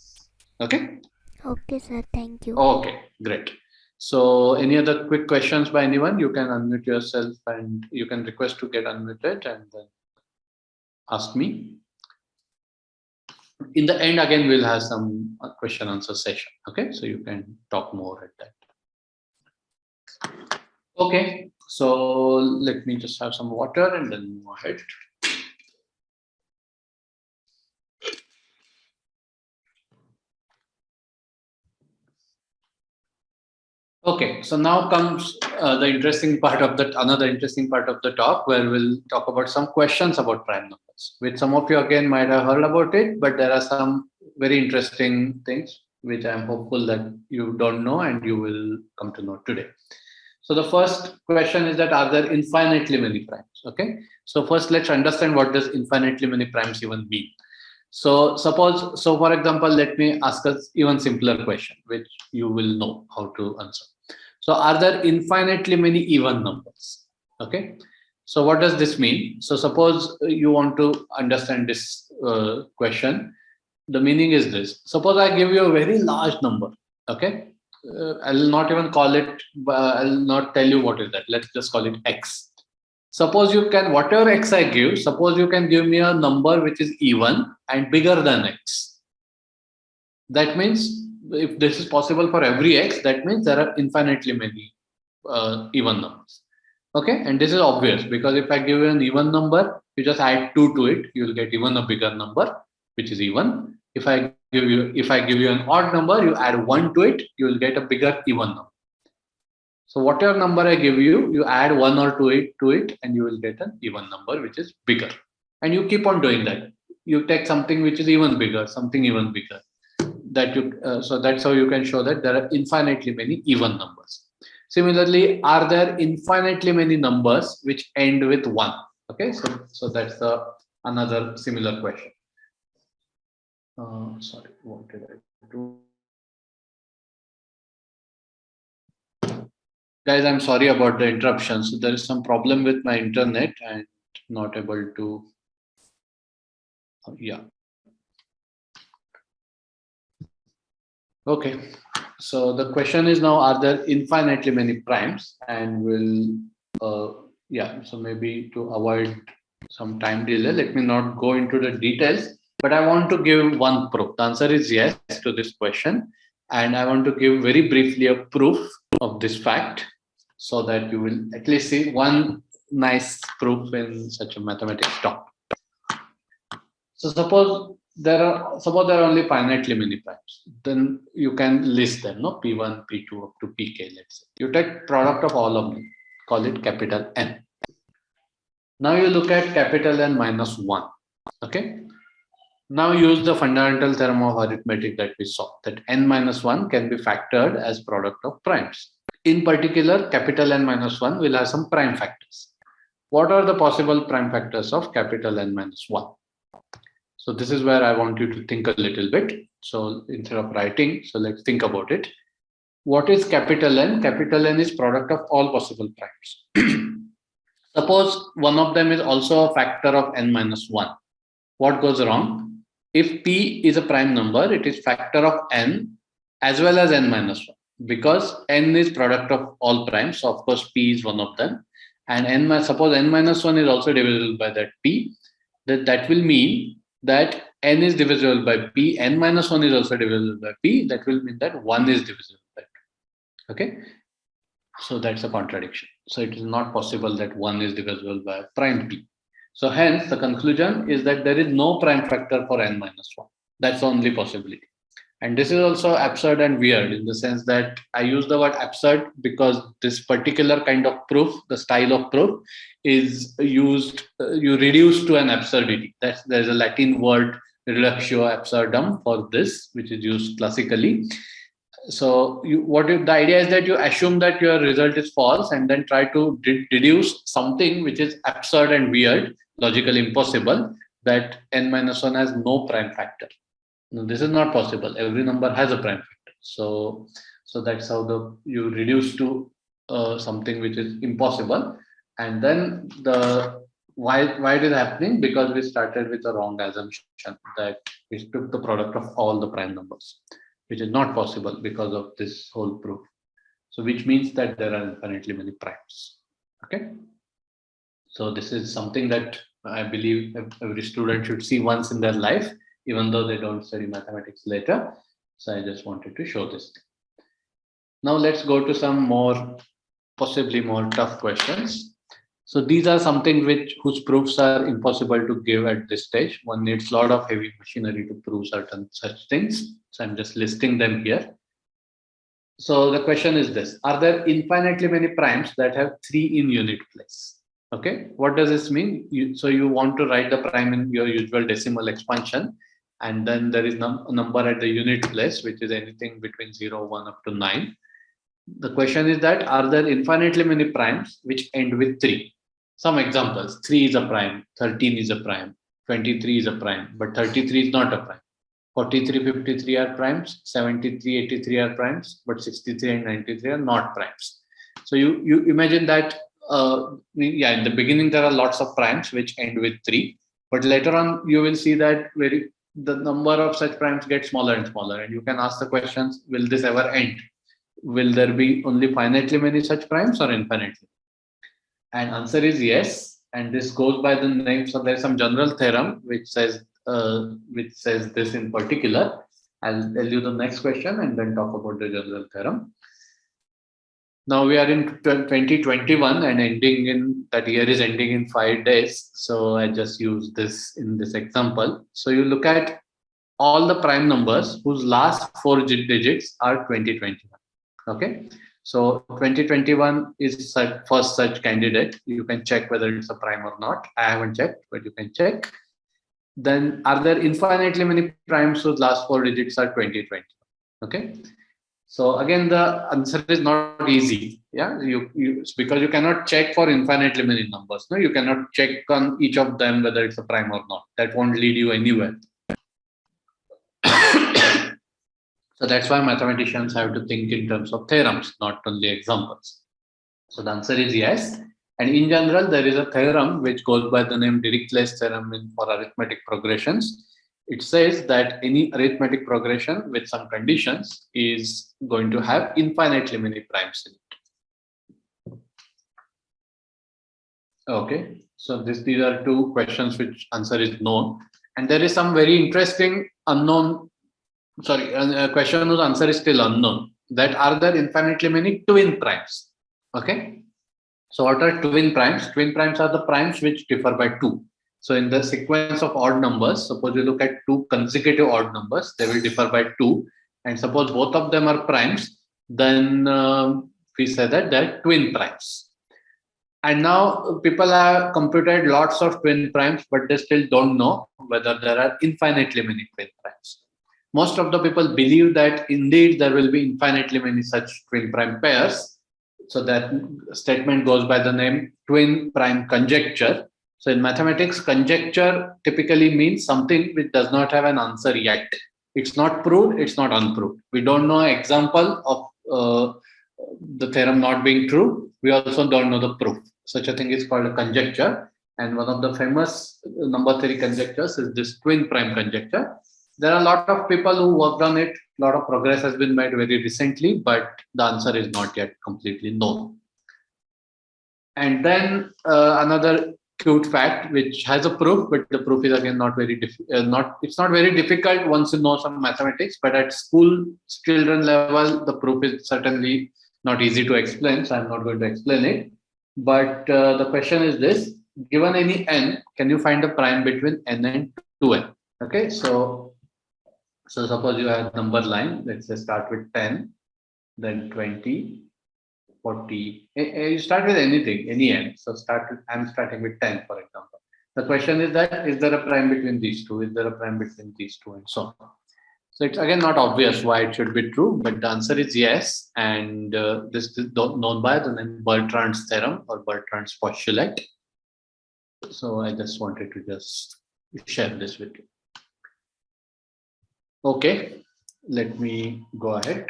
Okay. Okay, sir. Thank you. Okay, great. So any other quick questions by anyone? You can unmute yourself and you can request to get unmuted and then ask me. In the end, again, we'll have some question answer session. Okay, so you can talk more at that. Okay, so let me just have some water and then move ahead. Okay, so now comes the interesting part of that, another interesting part of the talk, where we'll talk about some questions about prime numbers, which some of you again might have heard about it, but there are some very interesting things which I'm hopeful that you don't know and you will come to know today. So the first question is that, are there infinitely many primes? Okay, so first let's understand what does infinitely many primes even mean. So for example, let me ask us even simpler question, which you will know how to answer. So are there infinitely many even numbers? Okay, so what does this mean? So suppose you want to understand this question. The meaning is this: suppose I give you a very large number. Okay, I'll not even call it. I'll not tell you what is that. Let's just call it X. Suppose you can, whatever X I give, suppose you can give me a number which is even and bigger than X. That means if this is possible for every X, that means there are infinitely many even numbers. Okay, and this is obvious because if I give you an even number, you just add 2 to it, you will get even a bigger number, which is even. If I give you an odd number, you add 1 to it, you will get a bigger even number. So whatever number I give you, you add 1 or 2 to it, and you will get an even number which is bigger. And you keep on doing that. You take something which is even bigger, something even bigger. So that's how you can show that there are infinitely many even numbers. Similarly, are there infinitely many numbers which end with 1? Okay, so that's another similar question. Sorry, what did I do? Guys, I'm sorry about the interruption. So there is some problem with my internet and not able to. Yeah. Okay. So the question is now: are there infinitely many primes? And so maybe to avoid some time delay, let me not go into the details. But I want to give one proof. The answer is yes to this question, and I want to give very briefly a proof of this fact, so that you will at least see one nice proof in such a mathematics talk. So suppose there are only finitely many primes, then you can list them, no? P1, P2 up to Pk, let's say. You take product of all of them, call it capital N. Now you look at capital N minus 1. Okay. Now use the fundamental theorem of arithmetic that we saw, that N minus 1 can be factored as product of primes. In particular, capital N minus 1 will have some prime factors. What are the possible prime factors of capital N minus 1? So this is where I want you to think a little bit. So instead of writing, so let's think about it. What is capital N? Capital N is product of all possible primes. Suppose one of them is also a factor of N minus 1. What goes wrong? If P is a prime number, it is factor of N as well as N minus 1. Because N is product of all primes, so of course P is one of them. And suppose N minus 1 is also divisible by that P, that will mean that N is divisible by P, N minus 1 is also divisible by P, that will mean that 1 is divisible by 2. Okay, so that's a contradiction. So it is not possible that 1 is divisible by prime P. So hence the conclusion is that there is no prime factor for N minus 1. That's the only possibility. And this is also absurd and weird in the sense that I use the word absurd because this particular kind of proof, the style of proof, is used, you reduce to an absurdity. There's a Latin word, reductio absurdum, for this, which is used classically. So the idea is that you assume that your result is false and then try to deduce something which is absurd and weird, logically impossible, that N minus 1 has no prime factor. No, this is not possible. Every number has a prime factor. So that's how you reduce to something which is impossible. And then why it is happening? Because we started with a wrong assumption that we took the product of all the prime numbers, which is not possible because of this whole proof. So which means that there are infinitely many primes. Okay. So this is something that I believe every student should see once in their life, even though they don't study mathematics later. So I just wanted to show this thing. Now let's go to some possibly more tough questions. So these are something whose proofs are impossible to give at this stage. One needs a lot of heavy machinery to prove certain such things. So I'm just listing them here. So the question is this: are there infinitely many primes that have 3 in unit place? Okay, what does this mean? So you want to write the prime in your usual decimal expansion, and then there is a number at the unit place, which is anything between 0, 1 up to 9. The question is that, are there infinitely many primes which end with 3? some examples. 3 is a prime, 13 is a prime, 23 is a prime, but 33 is not a prime. 43, 53 are primes, 73, 83 are primes, but 63 and 93 are not primes. So you imagine that, in the beginning there are lots of primes which end with 3, but later on you will see that the number of such primes get smaller and smaller, and you can ask the questions, will this ever end? Will there be only finitely many such primes or infinitely? And answer is yes. And this goes by the name. So there's some general theorem which says this in particular. I'll tell you the next question and then talk about the general theorem. Now we are in 2021 and that year is ending in 5 days. So I just use this in this example. So you look at all the prime numbers whose last 4 digits are 2021. Okay. So 2021 is first such candidate. You can check whether it's a prime or not. I haven't checked, but you can check. Then are there infinitely many primes whose last 4 digits are 2020? Okay. So again, the answer is not easy. Yeah, because you cannot check for infinitely many numbers. No, you cannot check on each of them whether it's a prime or not. That won't lead you anywhere. So that's why mathematicians have to think in terms of theorems, not only examples. So the answer is yes. And in general, there is a theorem which goes by the name Dirichlet's theorem for arithmetic progressions. It says that any arithmetic progression with some conditions is going to have infinitely many primes in it. Okay, so these are 2 questions which answer is known. And there is some very interesting unknown, a question whose answer is still unknown. That are there infinitely many twin primes? Okay. So what are twin primes? Twin primes are the primes which differ by 2. So in the sequence of odd numbers, suppose you look at 2 consecutive odd numbers, they will differ by 2. And suppose both of them are primes, then we say that they're twin primes. And now people have computed lots of twin primes, but they still don't know whether there are infinitely many twin primes. Most of the people believe that indeed there will be infinitely many such twin prime pairs. So that statement goes by the name twin prime conjecture. So in mathematics, conjecture typically means something which does not have an answer yet. It's not proved, it's not unproved. We don't know an example of the theorem not being true. We also don't know the proof. Such a thing is called a conjecture. And one of the famous number theory conjectures is this twin prime conjecture. There are a lot of people who worked on it. A lot of progress has been made very recently, but the answer is not yet completely known. And then another cute fact, which has a proof, but the proof is again not very it's not very difficult once you know some mathematics. But at school children level, the proof is certainly not easy to explain. So I'm not going to explain it. But the question is this: given any n, can you find a prime between n and 2n? Okay, so suppose you have a number line, let's say start with 10, then 20, 40. You start with anything, any n. So I'm starting with 10, for example. The question is that, is there a prime between these two? Is there a prime between these two? And so on. So it's again not obvious why it should be true, but the answer is yes. And this is known by the name Bertrand's theorem or Bertrand's postulate. So I just wanted to just share this with you. Okay, let me go ahead.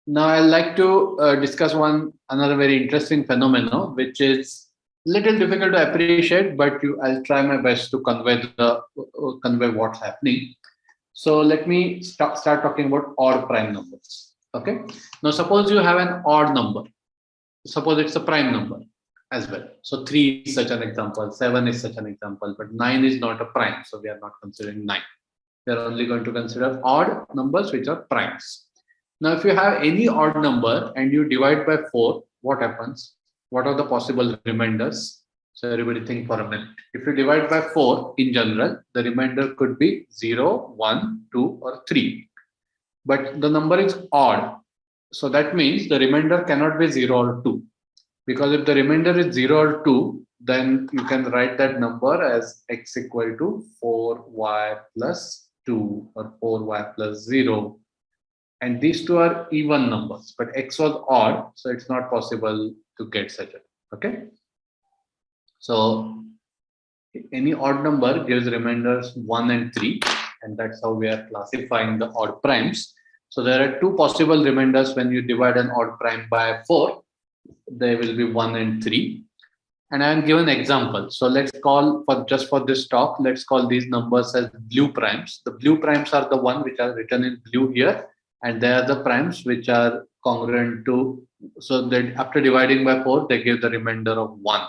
Now I'd like to discuss another very interesting phenomenon, which is little difficult to appreciate, but I'll try my best to convey what's happening. So let me start talking about odd prime numbers. Okay. Now suppose you have an odd number. Suppose it's a prime number as well. So 3 is such an example, 7 is such an example, but 9 is not a prime. So we are not considering 9. We are only going to consider odd numbers which are primes. Now, if you have any odd number and you divide by 4, what happens? What are the possible remainders? So everybody think for a minute. If you divide by 4 in general, the remainder could be 0, 1, 2, or 3. But the number is odd. So that means the remainder cannot be 0 or 2. Because if the remainder is 0 or 2, then you can write that number as x equal to 4y plus 2 or 4y plus 0. and these two are even numbers, but X was odd, so it's not possible to get such a, okay? So any odd number gives remainders 1 and 3, and that's how we are classifying the odd primes. So there are two possible remainders when you divide an odd prime by 4. They will be 1 and 3. And I am given example. So let's call, for just for this talk, let's call these numbers as blue primes. The blue primes are the one which are written in blue here, and they are the primes which are congruent to, so that after dividing by 4, they give the remainder of 1.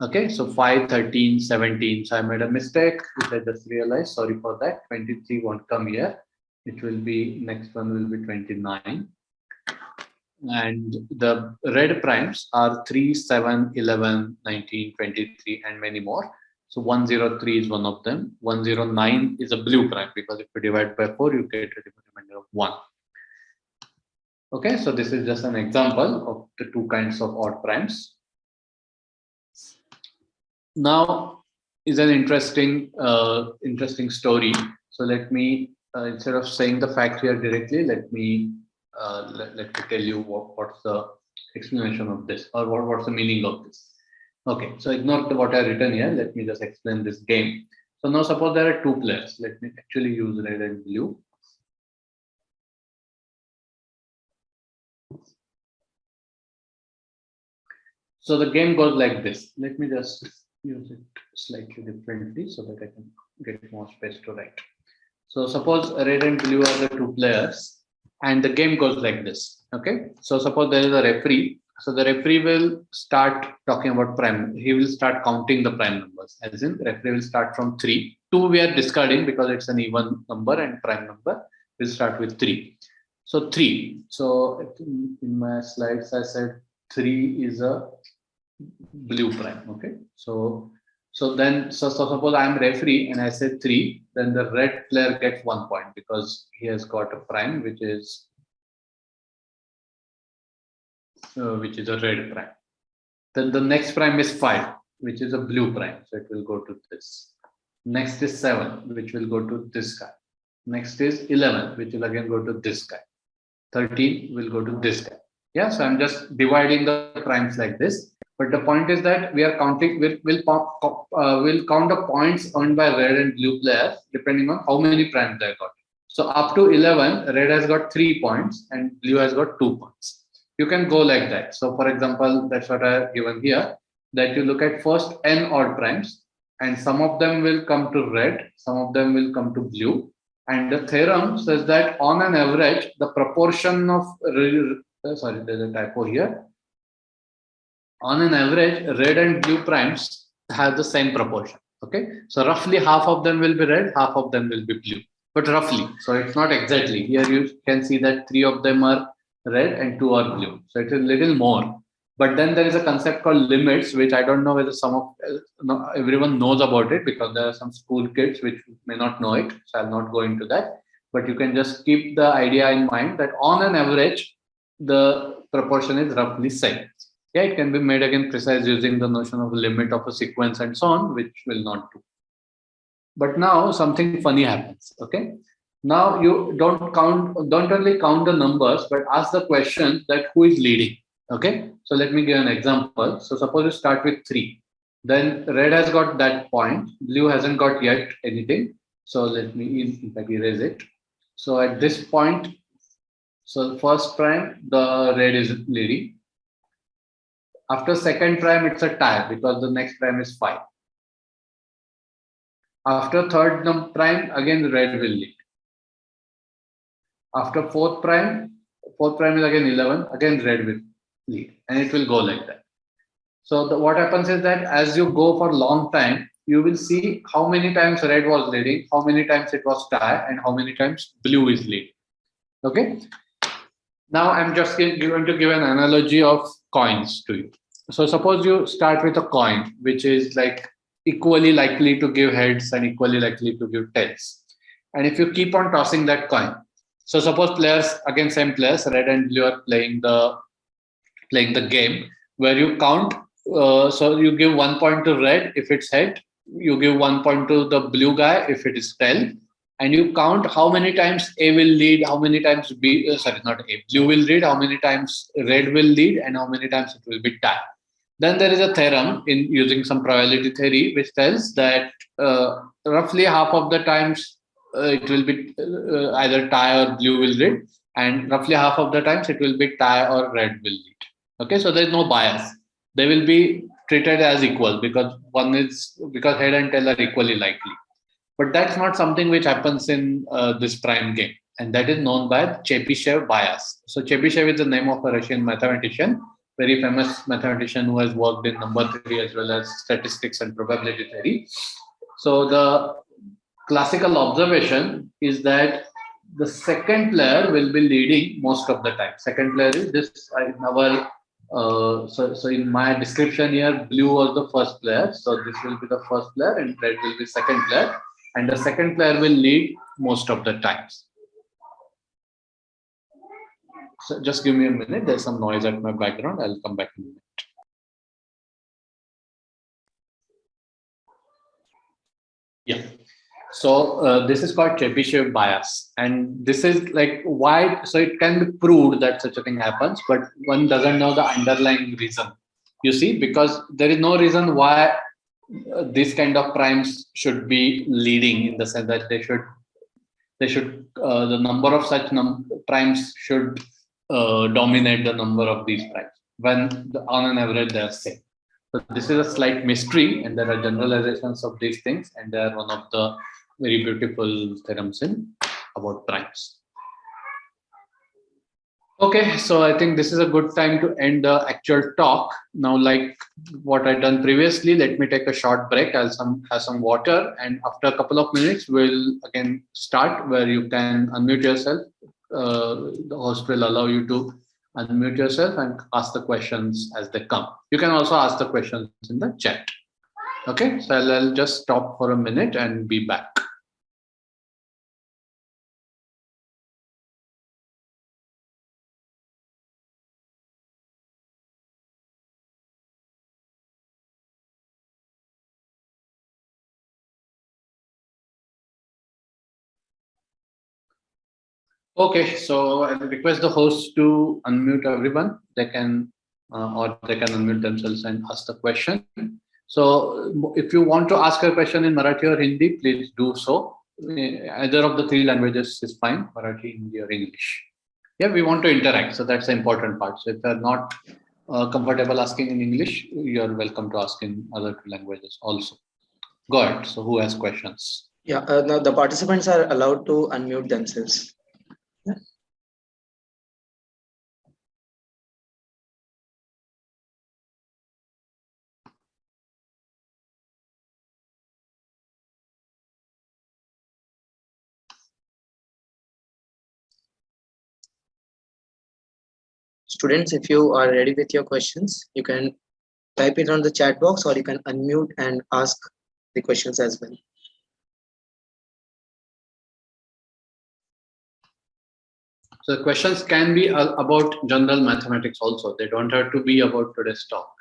Okay, so 5, 13, 17. So I made a mistake, which I just realized. Sorry for that. 23 won't come here. It will be, next one will be 29. And the red primes are 3, 7, 11, 19, 23, and many more. So 103 is one of them. 109 is a blue prime, because if you divide by 4, you get a remainder of 1. Okay, so this is just an example of the two kinds of odd primes. Now is an interesting story. So let me, instead of saying the fact here directly, let me tell you what's the explanation of this, or what's the meaning of this. Okay, so ignore what I've written here. Let me just explain this game. So now suppose there are two players. Let me actually use red and blue. So the game goes like this. Let me just use it slightly differently so that I can get more space to write. So suppose red and blue are the two players, and the game goes like this. Okay, so suppose there is a referee. So the referee will start talking about prime. He will start counting the prime numbers. As in, referee will start from 3. 2 we are discarding because it's an even number, and prime number will start with 3. So 3. So in my slides I said 3 is a blue prime. Okay, so suppose I am referee and I say 3, then the red player gets 1 point because he has got a prime which is a red prime. Then the next prime is 5, which is a blue prime, so it will go to this. Next is 7, which will go to this guy. Next is 11, which will again go to this guy. 13 will go to this guy. Yeah, so I'm just dividing the primes like this. But the point is that we are counting, we'll count the points earned by red and blue players depending on how many primes they got. So up to 11, red has got 3 points and blue has got 2 points. You can go like that. So for example, that's what I have given here, that you look at first n odd primes, and some of them will come to red, some of them will come to blue. And the theorem says that on an average, the proportion of, sorry, there's a typo here. On an average, red and blue primes have the same proportion. Okay, so roughly half of them will be red, half of them will be blue, but roughly. So it's not exactly. Here you can see that 3 of them are red and 2 are blue. So it's a little more. But then there is a concept called limits, which I don't know whether everyone knows about it, because there are some school kids which may not know it. So I'll not go into that. But you can just keep the idea in mind that on an average, the proportion is roughly same. Yeah, it can be made again precise using the notion of limit of a sequence and so on, which will not do. But now something funny happens. Okay, now you don't only count the numbers, but ask the question that who is leading. Okay, so let me give an example. So suppose you start with 3, then red has got that point, blue hasn't got yet anything. So let me in fact erase it. So at this point, so first prime, the red is leading. After second prime, it's a tie because the next prime is 5. After third prime, again red will lead. After fourth prime is again 11, again red will lead, and it will go like that. So what happens is that as you go for a long time, you will see how many times red was leading, how many times it was tie, and how many times blue is leading. Okay. Now I'm just going to give an analogy of coins to you. So suppose you start with a coin, which is like equally likely to give heads and equally likely to give tails. And if you keep on tossing that coin, so suppose players, again same players, red and blue are playing the game where you count. So you give 1 point to red if it's head, you give 1 point to the blue guy if it is tail, and you count how many times A will lead, how many times B, not A, blue will lead, how many times red will lead, and how many times it will be tie. Then there is a theorem in using some probability theory which tells that roughly half of the times it will be either tie or blue will lead, and roughly half of the times it will be tie or red will lead. Okay, so there is no bias. They will be treated as equal because head and tail are equally likely. But that's not something which happens in this prime game, and that is known by Chebyshev bias. So Chebyshev is the name of a Russian mathematician, very famous mathematician who has worked in number theory as well as statistics and probability theory. So the classical observation is that the second player will be leading most of the time. Second player is this in our so in my description here, blue was the first player. So this will be the first player and red will be second player. And the second player will lead most of the times. So just give me a minute. There's some noise at my background. I'll come back in a minute. Yeah. So this is called Chebyshev bias, and this is like why. So it can be proved that such a thing happens, but one doesn't know the underlying reason. You see, because there is no reason why this kind of primes should be leading, in the sense that the number of such primes should dominate the number of these primes when on an average they are same. So this is a slight mystery, and there are generalizations of these things, and they are one of the very beautiful theorems about primes. Okay, so I think this is a good time to end the actual talk. Now, like what I've done previously, let me take a short break. I'll have some water, and after a couple of minutes, we'll again start where you can unmute yourself. The host will allow you to unmute yourself and ask the questions as they come. You can also ask the questions in the chat. Okay, so I'll just stop for a minute and be back. Okay, so I request the host to unmute everyone. They can or they can unmute themselves and ask the question. So if you want to ask a question in Marathi or Hindi, please do so. Either of the three languages is fine, Marathi, Hindi or English. Yeah, we want to interact, so that's the important part. So if you're not comfortable asking in English, you're welcome to ask in other two languages also. Go ahead. So who has questions? Yeah, now the participants are allowed to unmute themselves. Yeah. Students, if you are ready with your questions, you can type it on the chat box, or you can unmute and ask the questions as well. So the questions can be about general mathematics also. They don't have to be about today's talk.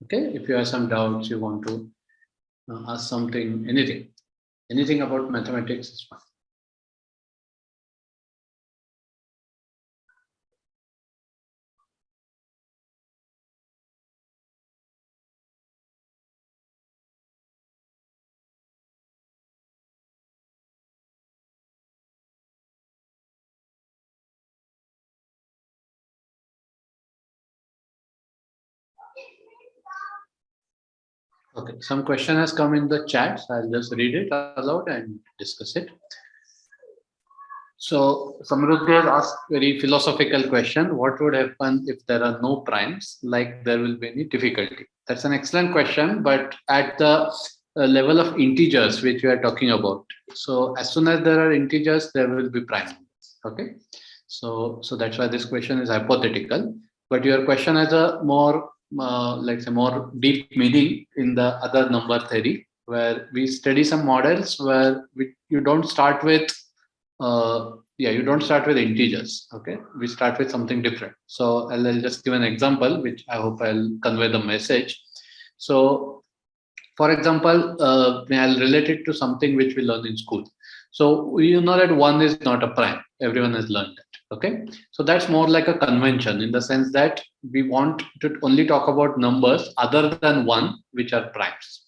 Okay, if you have some doubts, you want to ask something, anything about mathematics is fine. Okay, some question has come in the chat, so I'll just read it aloud and discuss it. So Samruddhi has asked very philosophical question: what would happen if there are no primes? Like there will be any difficulty? That's an excellent question, but at the level of integers which we are talking about. So as soon as there are integers, there will be prime. Okay, so that's why this question is hypothetical. But your question has a more let's say more deep meaning in the other number theory, where we study some models where you don't start with you don't start with integers. Okay, we start with something different. So I'll just give an example, which I hope I'll convey the message. So for example, I'll relate it to something which we learn in school. So you know that 1 is not a prime. Everyone has learned that. Okay. So that's more like a convention in the sense that we want to only talk about numbers other than 1, which are primes.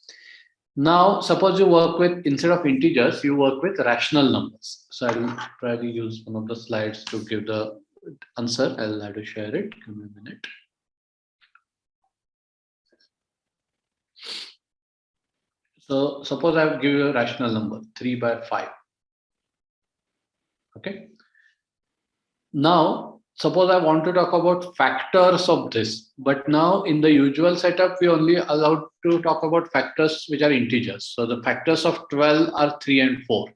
Now, suppose you work with, instead of integers, you work with rational numbers. So I will try to use one of the slides to give the answer. I'll have to share it. Give me a minute. So suppose I give you a rational number, 3 by 5. Okay. Now, suppose I want to talk about factors of this, but now in the usual setup, we only allowed to talk about factors which are integers. So the factors of 12 are 3 and 4.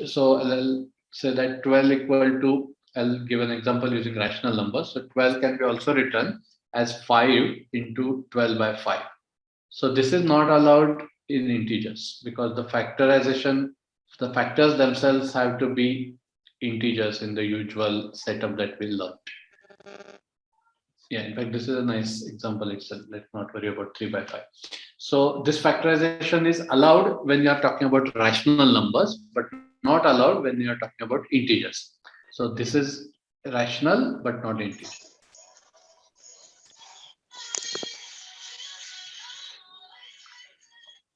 So I'll say that 12 equal to, I'll give an example using rational numbers. So 12 can be also written as 5 into 12 by 5. So this is not allowed in integers because the factorization, the factors themselves have to be integers in the usual setup that we learned. Yeah, in fact, this is a nice example itself. Let's not worry about 3 by 5. So this factorization is allowed when you are talking about rational numbers, but not allowed when you are talking about integers. So this is rational, but not integer.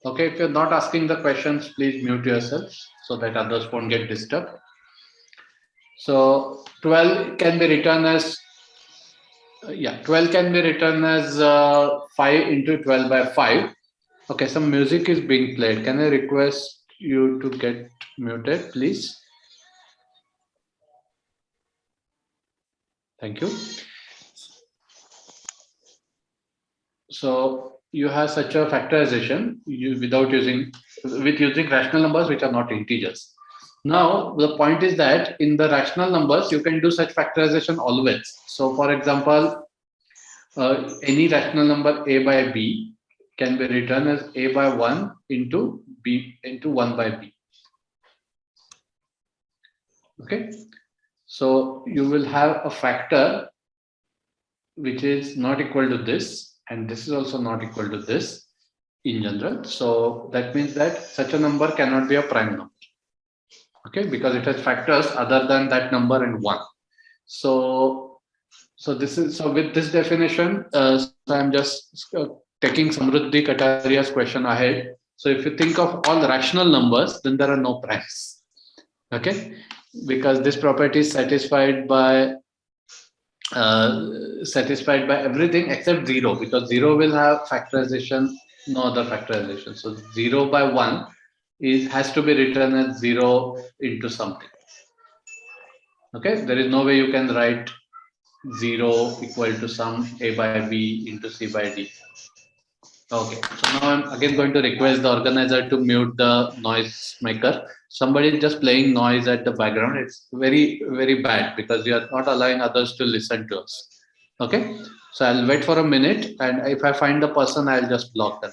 Okay, if you're not asking the questions, please mute yourselves so that others won't get disturbed. So 12 can be written as 12 can be written as 5 into 12 by 5. Okay, some music is being played. Can I request you to get muted, please? Thank you. So you have such a factorization with using rational numbers which are not integers. Now the point is that in the rational numbers you can do such factorization always. So for example, any rational number a by b can be written as a by 1 into b into 1 by b. Okay, so you will have a factor which is not equal to this, and this is also not equal to this in general. So that means that such a number cannot be a prime number. Okay, because it has factors other than that number and 1. So with this definition, so I'm just taking Samruddhi Kataria's question ahead. So if you think of all rational numbers, then there are no primes. Okay, because this property is satisfied by everything except 0, because 0 will have factorization, no other factorization. So 0 by 1 has to be written as 0 into something. Okay, there is no way you can write 0 equal to some a by b into c by d. Okay, so now I'm again going to request the organizer to mute the noise maker. Somebody is just playing noise at the background. It's very, very bad because we are not allowing others to listen to us. Okay, so I'll wait for a minute, and if I find the person, I'll just block them.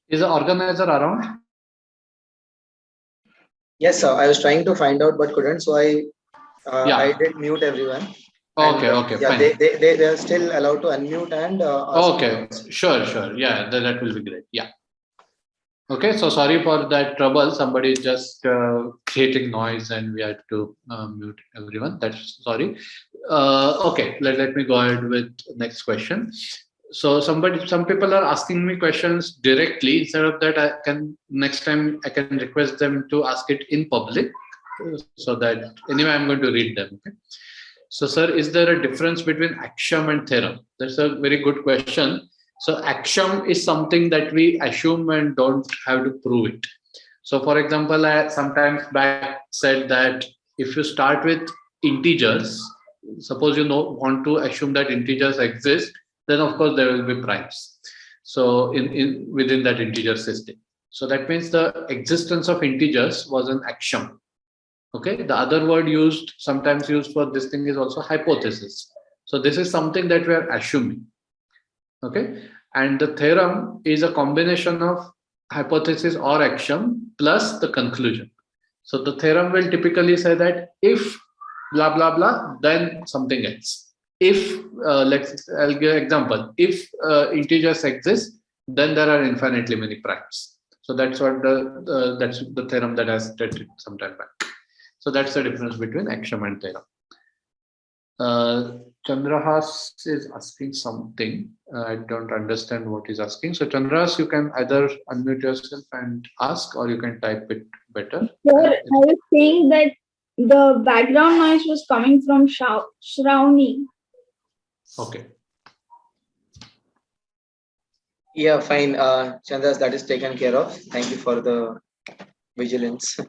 Is the organizer around? Yes, sir. I was trying to find out but couldn't, so I did mute everyone. Okay, And, okay, yeah, fine. they are still allowed to unmute and ask Okay, sure. Yeah, that will be great. Yeah. Okay, so sorry for that trouble. Somebody is just creating noise and we had to mute everyone. That's sorry. Okay, let me go ahead with next question. So some people are asking me questions directly. Instead of that, next time I can request them to ask it in public, so that anyway I'm going to read them. Okay. So sir, is there a difference between axiom and theorem? That's a very good question. So axiom is something that we assume and don't have to prove it. So for example, I sometimes back said that if you start with integers, suppose you want to assume that integers exist, then of course there will be primes. So within that integer system. So that means the existence of integers was an axiom. Okay, the other word sometimes used for this thing is also hypothesis. So this is something that we are assuming. Okay, and the theorem is a combination of hypothesis or axiom plus the conclusion. So the theorem will typically say that if blah blah blah, then something else. If I'll give an example. If integers exist, then there are infinitely many primes. So that's what that's the theorem that I stated some time back. So that's the difference between axiom and theorem. Chandrahas is asking something. I don't understand what he's asking. So Chandrahas, you can either unmute yourself and ask, or you can type it better. Sir, I was saying that the background noise was coming from Shravani. Okay. Yeah, fine. Chandras, that is taken care of. Thank you for the vigilance.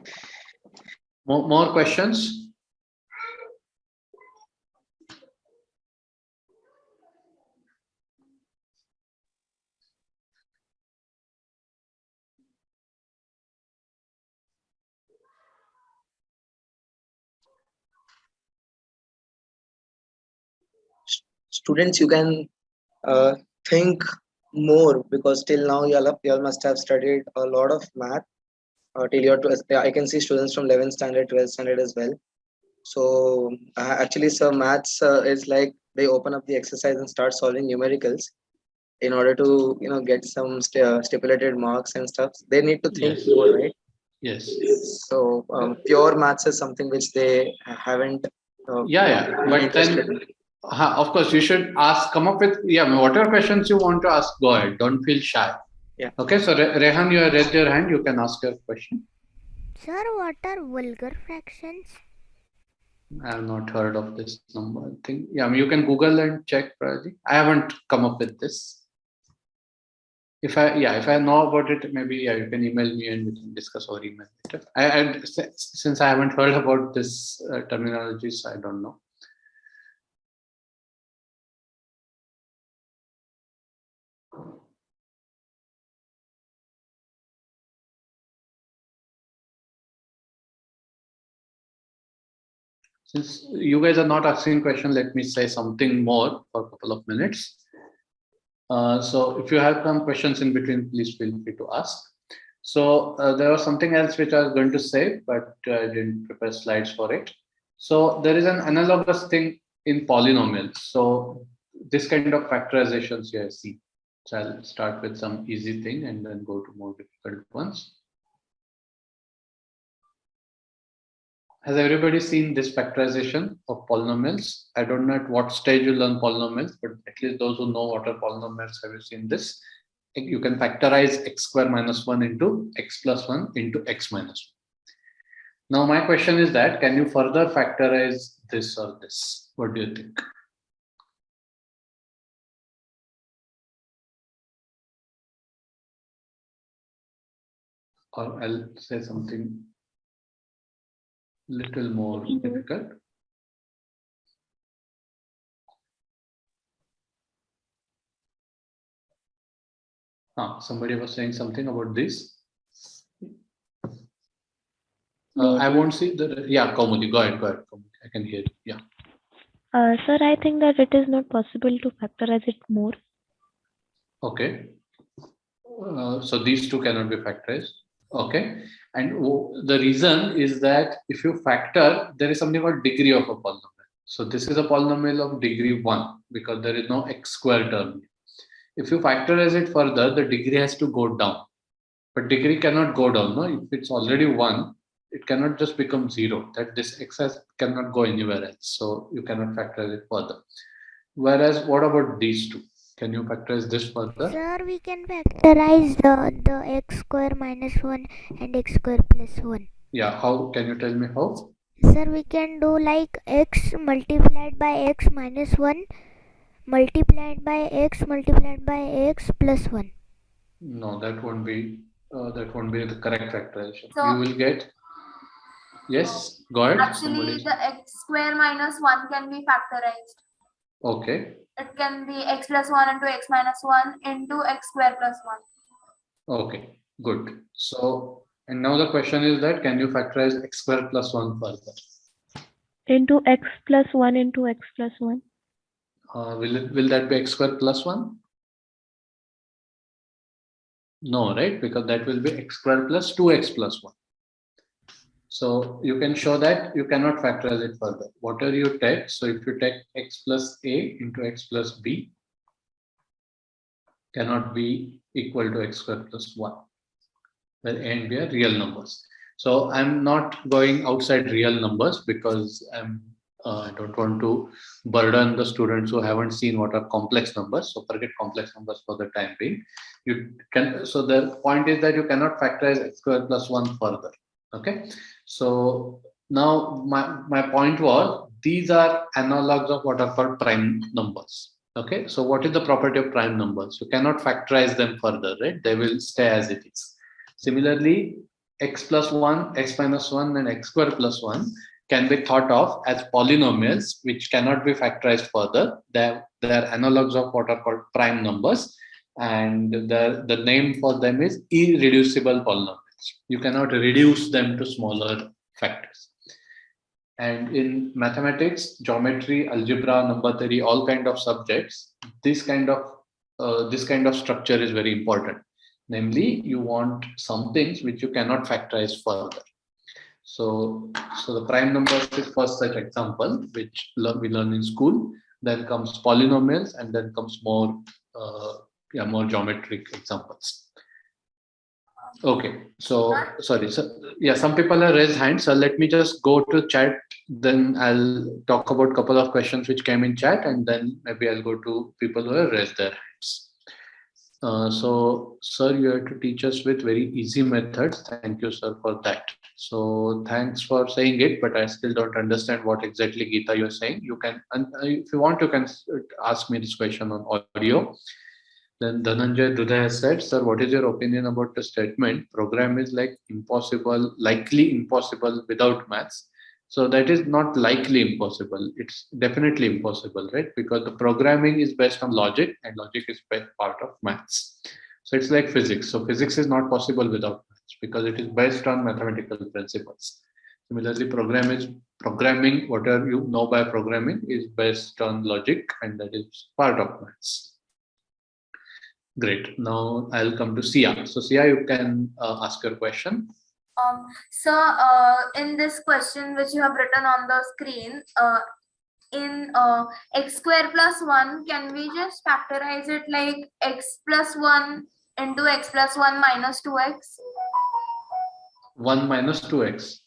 More questions? Students, you can think more, because till now you all must have studied a lot of math till your I can see students from 11th standard, 12th standard as well. So actually, sir, maths is like they open up the exercise and start solving numericals in order to get some stipulated marks and stuff. They need to think Yes. more, right? Yes. So pure maths is something which they haven't. Yeah. been But interested then, in. of course, you should come up with whatever questions you want to ask. Go ahead. Don't feel shy. Yeah. Okay. So Rehan, you have raised your hand. You can ask your question. Sir, what are vulgar fractions? I have not heard of this number. I think you can Google and check. Probably. I haven't come up with this. If I know about it, maybe you can email me and we can discuss over email later. Since I haven't heard about this terminology, so I don't know. Since you guys are not asking question, let me say something more for a couple of minutes. So if you have some questions in between, please feel free to ask. So there was something else which I was going to say, but I didn't prepare slides for it. So there is an analogous thing in polynomials. So this kind of factorizations you have seen. So I'll start with some easy thing and then go to more difficult ones. Has everybody seen this factorization of polynomials? I don't know at what stage you learn polynomials, but at least those who know what are polynomials, have you seen this? You can factorize x square minus 1 into x plus 1 into x minus 1. Now my question is that, can you further factorize this or this? What do you think? Or I'll say something little more difficult. Somebody was saying something about this. I won't see the. Yeah, Kaumudi, go ahead. Kaumudi. I can hear you. Yeah. Sir, I think that it is not possible to factorize it more. Okay. So these two cannot be factorized. Okay. And the reason is that if you factor, there is something called degree of a polynomial. So this is a polynomial of degree 1 because there is no x square term. If you factorize it further, the degree has to go down. But degree cannot go down. No, if it's already 1, it cannot just become 0. That this excess cannot go anywhere else. So you cannot factorize it further. Whereas, what about these two? Can you factorize this further? Sir, we can factorize the x square minus 1 and x square plus 1. Yeah, how? Can you tell me how? Sir, we can do like x multiplied by x minus 1 multiplied by x plus 1. No, that won't be the correct factorization. So, you will get. Yes, go ahead. Actually, the x square minus 1 can be factorized. Okay. It can be x plus 1 into x minus 1 into x square plus 1. Okay, good. So, and now the question is that, can you factorize x square plus 1 further? Into x plus 1 into x plus 1. Will that be x square plus 1? No, right? Because that will be x square plus 2x plus 1. So you can show that you cannot factorize it further. Whatever you take, so if you take x plus a into x plus b, cannot be equal to x square plus 1, where a and b are real numbers. So I'm not going outside real numbers because I don't want to burden the students who haven't seen what are complex numbers. So forget complex numbers for the time being. You can. So the point is that you cannot factorize x square plus 1 further. Okay. So now my point was, these are analogs of what are called prime numbers. Okay. So what is the property of prime numbers? You cannot factorize them further, right? They will stay as it is. Similarly, x plus 1, x minus 1, and x square plus 1 can be thought of as polynomials which cannot be factorized further. They are analogs of what are called prime numbers, and the name for them is irreducible polynomials. You cannot reduce them to smaller factors. And in mathematics, geometry, algebra, number theory, all kind of subjects, this kind of structure is very important. Namely, you want some things which you cannot factorize further. So the prime numbers is first such example which we learn in school. Then comes polynomials, and then comes more geometric examples. Okay, so sorry. So yeah, some people have raised hands. So let me just go to chat. Then I'll talk about a couple of questions which came in chat, and then maybe I'll go to people who have raised their hands. So, sir, you have to teach us with very easy methods. Thank you, sir, for that. So, thanks for saying it, but I still don't understand what exactly, Geeta, you're saying. You can, if you want, you can ask me this question on audio. Then Dhananjay Dudha has said, sir, what is your opinion about the statement? Program is like impossible, likely impossible without maths. So that is not likely impossible. It's definitely impossible, right? Because the programming is based on logic, and logic is part of maths. So it's like physics. So physics is not possible without maths because it is based on mathematical principles. Similarly, programming, whatever you know by programming is based on logic, and that is part of maths. Great. Now I'll come to Sia. So Sia, you can ask your question. So in this question which you have written on the screen, in x square plus 1, can we just factorize it like x plus 1 into x plus 1 minus 2x? 1 minus 2x.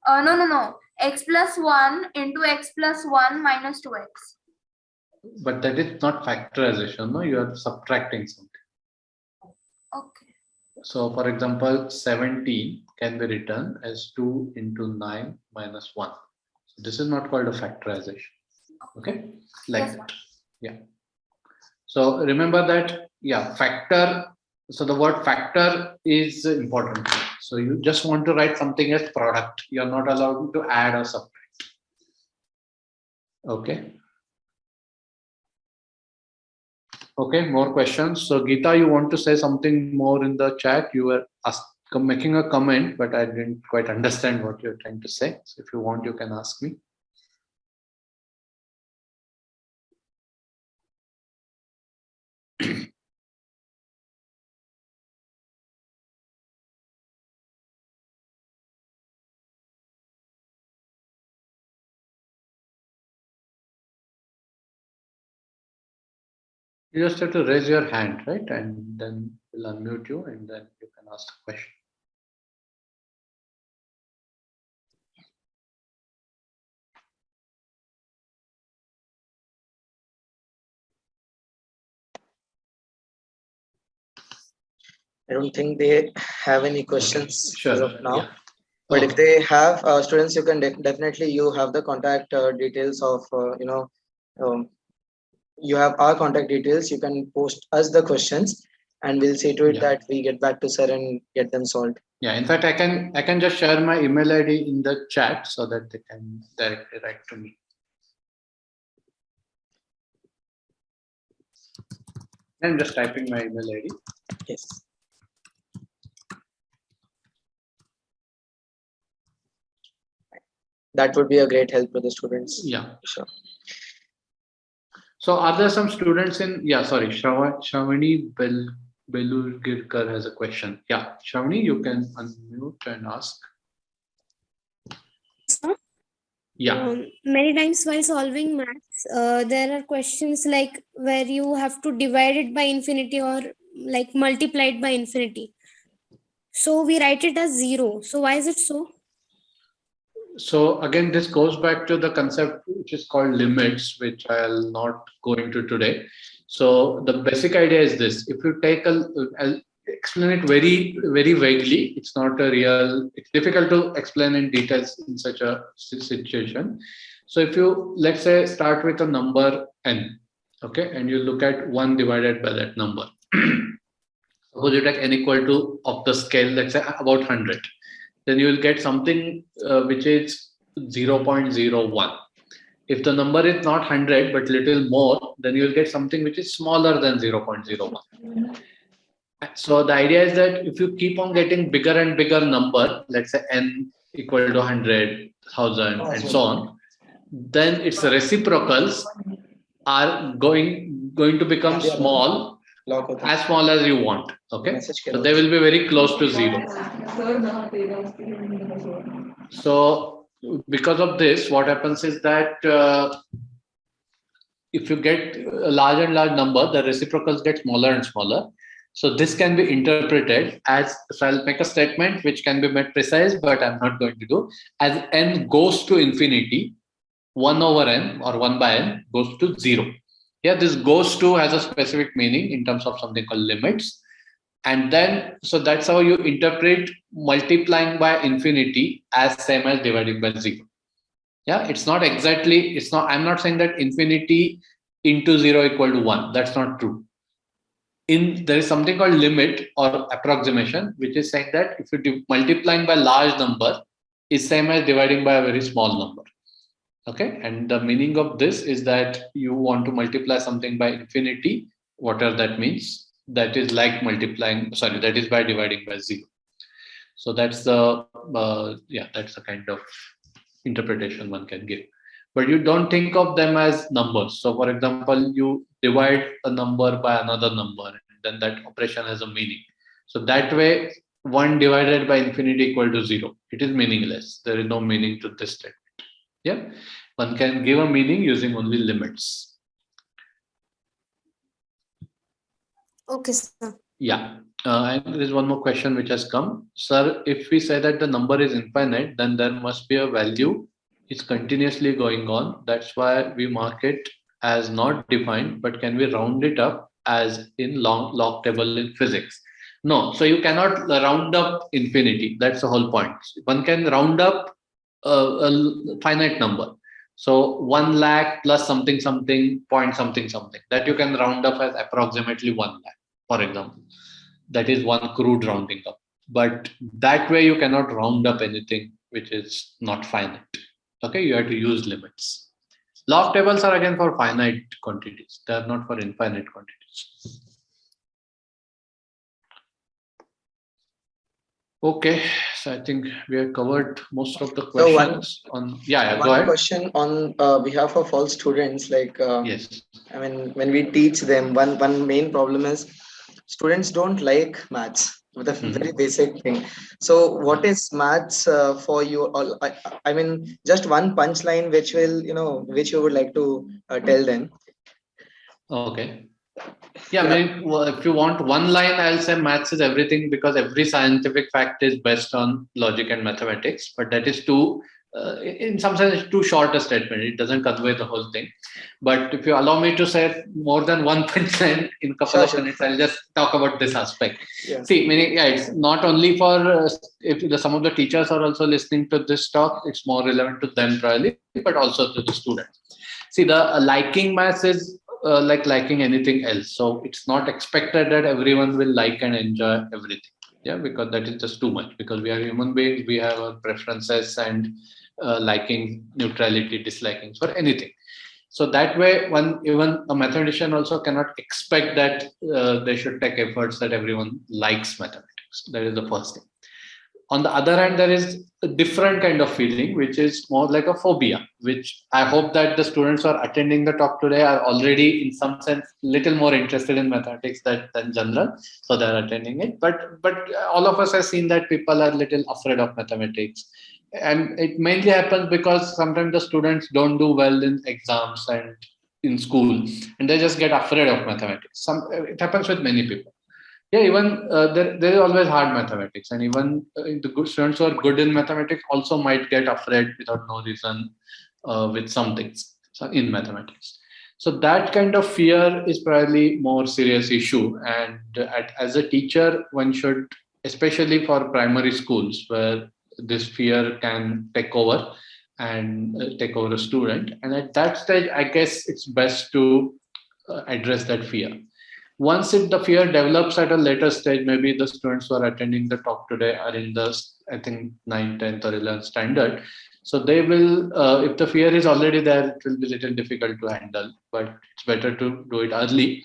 No. X plus 1 into x plus 1 minus 2x. But that is not factorization, no? You are subtracting something. Okay. So for example, 17 can be written as 2 into 9 minus 1. So this is not called a factorization. Okay, like Yes, that. Yeah. So remember that, yeah, factor. So the word factor is important. So you just want to write something as product. You're not allowed to add or subtract. Okay. Okay, more questions. So Geeta, you want to say something more in the chat? You were making a comment, but I didn't quite understand what you're trying to say. So if you want, you can ask me. You just have to raise your hand, right? And then we'll unmute you, and then you can ask the question. I don't think they have any questions Sure. as of now. Yeah. But if they have, students, you can definitely, you have the contact details of, you have our contact details. You can post us the questions, and we'll see to it that we get back to sir and get them solved. Yeah, in fact, I can just share my email ID in the chat so that they can directly write to me. I'm just typing my email ID. Yes. That would be a great help to the students. Yeah. Sure. So are there some students in, sorry, Shravani Belurgirkar has a question. Yeah, Shravani, you can unmute and ask. Yeah. Many times while solving maths, there are questions like where you have to divide it by infinity or like multiply it by infinity. So we write it as 0. So why is it so? So again, this goes back to the concept which is called limits, which I'll not go into today. So the basic idea is this: if you take I'll explain it very, very vaguely. It's not a real. It's difficult to explain in details in such a situation. So if you, let's say, start with a number n, okay, and you look at 1 divided by that number. Suppose you take n equal to of the scale, let's say about 100. Then you will get something which is 0.01. If the number is not 100 but little more, then you will get something which is smaller than 0.01. So the idea is that if you keep on getting bigger and bigger number, let's say n equal to 100, 1000 and so on, then its reciprocals are going to become small, as small as you want. Okay, so they will be very close to 0. So because of this, what happens is that if you get a large and large number, the reciprocals get smaller and smaller. So this can be interpreted as, so I'll make a statement which can be made precise, but I'm not going to do, as n goes to infinity, 1 over n or 1 by n goes to 0. Yeah, this goes to has a specific meaning in terms of something called limits. And then, so that's how you interpret multiplying by infinity as same as dividing by 0. Yeah, it's not exactly, I'm not saying that infinity into 0 equal to 1. That's not true. There is something called limit or approximation, which is saying that if you multiplying by large number is same as dividing by a very small number. Okay, and the meaning of this is that you want to multiply something by infinity, whatever that means. That is like that is by dividing by 0. So that's the that's the kind of interpretation one can give. But you don't think of them as numbers. So for example, you divide a number by another number, and then that operation has a meaning. So that way, 1 divided by infinity equal to 0. It is meaningless. There is no meaning to this statement. Yeah, one can give a meaning using only limits. Okay, sir. Yeah, and there is one more question which has come. Sir, if we say that the number is infinite, then there must be a value. It's continuously going on. That's why we mark it as not defined, but can we round it up as in log table in physics? No, so you cannot round up infinity. That's the whole point. One can round up a finite number. So 1 lakh plus something point something that you can round up as approximately 1 lakh, for example. That is one crude rounding up. But that way you cannot round up anything which is not finite. Okay, you have to use limits. Log tables are again for finite quantities. They are not for infinite quantities. Okay, so I think we have covered most of the questions. Go ahead. One question on behalf of all students, like yes. I mean, when we teach them, one main problem is students don't like maths. The very basic thing. So, what is maths for you? I mean, just one punchline, which which you would like to tell them. Okay. Yeah, if you want one line, I'll say maths is everything, because every scientific fact is based on logic and mathematics. But that is in some sense, it's too short a statement. It doesn't convey the whole thing. But if you allow me to say more than one punchline in a couple of minutes, I'll just talk about this aspect. Yeah. See, it's not only for if some of the teachers are also listening to this talk, it's more relevant to them probably, but also to the students. See, the liking maths is like liking anything else. So it's not expected that everyone will like and enjoy everything. Yeah, because that is just too much. Because we are human beings, we have our preferences and liking, neutrality, disliking for anything. So that way, even a mathematician also cannot expect that they should take efforts that everyone likes mathematics. That is the first thing. On the other hand, there is a different kind of feeling, which is more like a phobia, which I hope that the students who are attending the talk today are already, in some sense, little more interested in mathematics than general. So they're attending it. But all of us have seen that people are little afraid of mathematics. and it mainly happens because sometimes the students don't do well in exams and in school, and they just get afraid of mathematics. It happens with many people. Yeah, even there is always hard mathematics, and even the good students who are good in mathematics also might get afraid without no reason with some things in mathematics. So that kind of fear is probably more serious issue, and as a teacher, one should, especially for primary schools where this fear can take over and take over a student, and at that stage, I guess it's best to address that fear. Once the fear develops at a later stage, maybe the students who are attending the talk today are in the, I think, 9th, 10th or 11th standard. So they will, if the fear is already there, it will be a little difficult to handle, but it's better to do it early.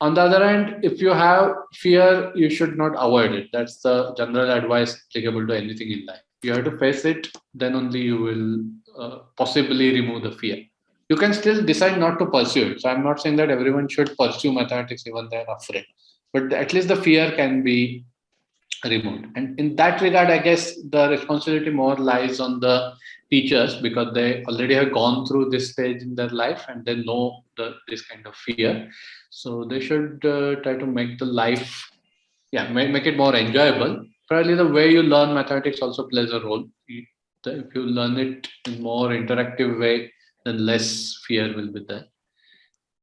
On the other hand, if you have fear, you should not avoid it. That's the general advice applicable to anything in life. You have to face it, then only you will possibly remove the fear. You can still decide not to pursue it. So I'm not saying that everyone should pursue mathematics even they're afraid, but at least the fear can be removed. And in that regard, I guess the responsibility more lies on the teachers, because they already have gone through this stage in their life and they know this kind of fear. So they should try to make the life, make it more enjoyable. Probably the way you learn mathematics also plays a role. If you learn it in more interactive way, then less fear will be there.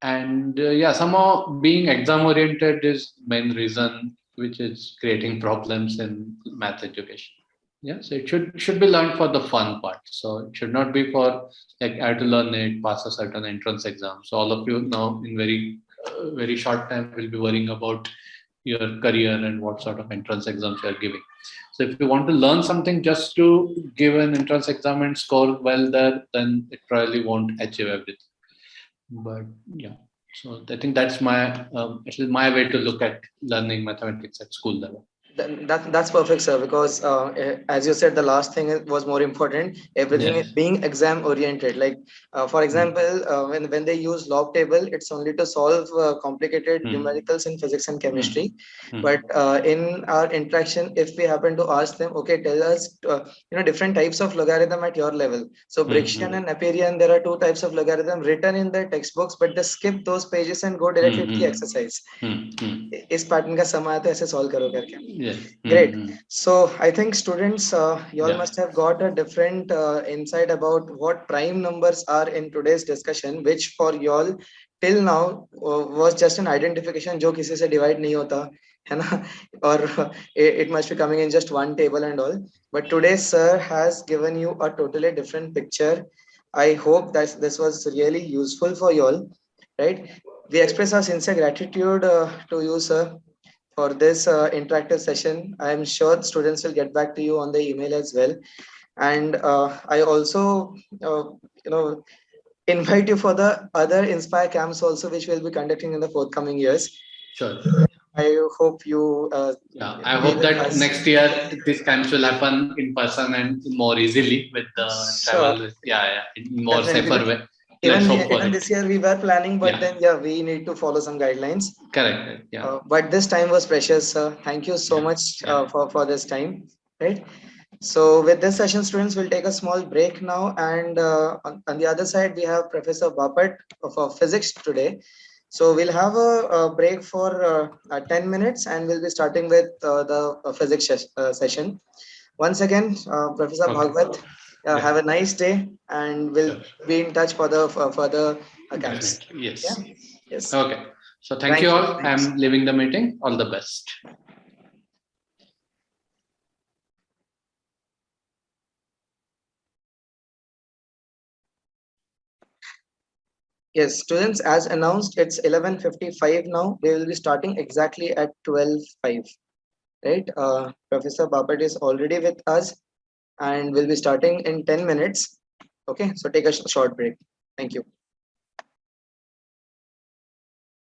And somehow being exam oriented is main reason which is creating problems in math education. So it should be learned for the fun part. So it should not be for like I have to learn it, pass a certain entrance exam. So all of you now in very short time will be worrying about your career and what sort of entrance exams you are giving. So if you want to learn something just to give an entrance exam and score well there, then it probably won't achieve everything. But so I think that's my my way to look at learning mathematics at school level. That's perfect, sir, because as you said, the last thing was more important. Everything is being exam oriented. Like for example, when they use log table, it's only to solve complicated numericals in physics and chemistry. But in our interaction, if we happen to ask them, okay, tell us different types of logarithm at your level. So Brixian and Aperian, there are two types of logarithm written in the textbooks, but they skip those pages and go directly to the exercise. इस pattern का समय आता है ऐसे solve करो करके. Great. So I think students, you all must have got a different insight about what prime numbers are in today's discussion, which for you all till now was just an identification जो किसी से divide नहीं होता है ना, or it must be coming in just one table and all. But today sir has given you a totally different picture. I hope that this was really useful for you all, right? We express our sincere gratitude to you, sir, for this interactive session. I am sure students will get back to you on the email as well. And I also, invite you for the other Inspire camps also, which we'll be conducting in the forthcoming years. Sure. I hope you. I hope that next year these camps will happen in person and more easily with the travel. In more safer way. Even this year we were planning, but then we need to follow some guidelines. Correct. But this time was precious, sir. Thank you so much for this time. Right. So with this session, students will take a small break now, and on the other side we have Professor Bapat for physics today. So we'll have a break for 10 minutes, and we'll be starting with the physics session. Once again, Professor Bhagwat. Have a nice day, and we'll be in touch for the further camps. Yes. Yes. Okay. So thank you all. I'm leaving the meeting. All the best. Yes, students, as announced, it's 11:55 now. We will be starting exactly at 12:05. Right? Professor Bapat is already with us, and we'll be starting in 10 minutes. Okay, so take a short break. Thank you.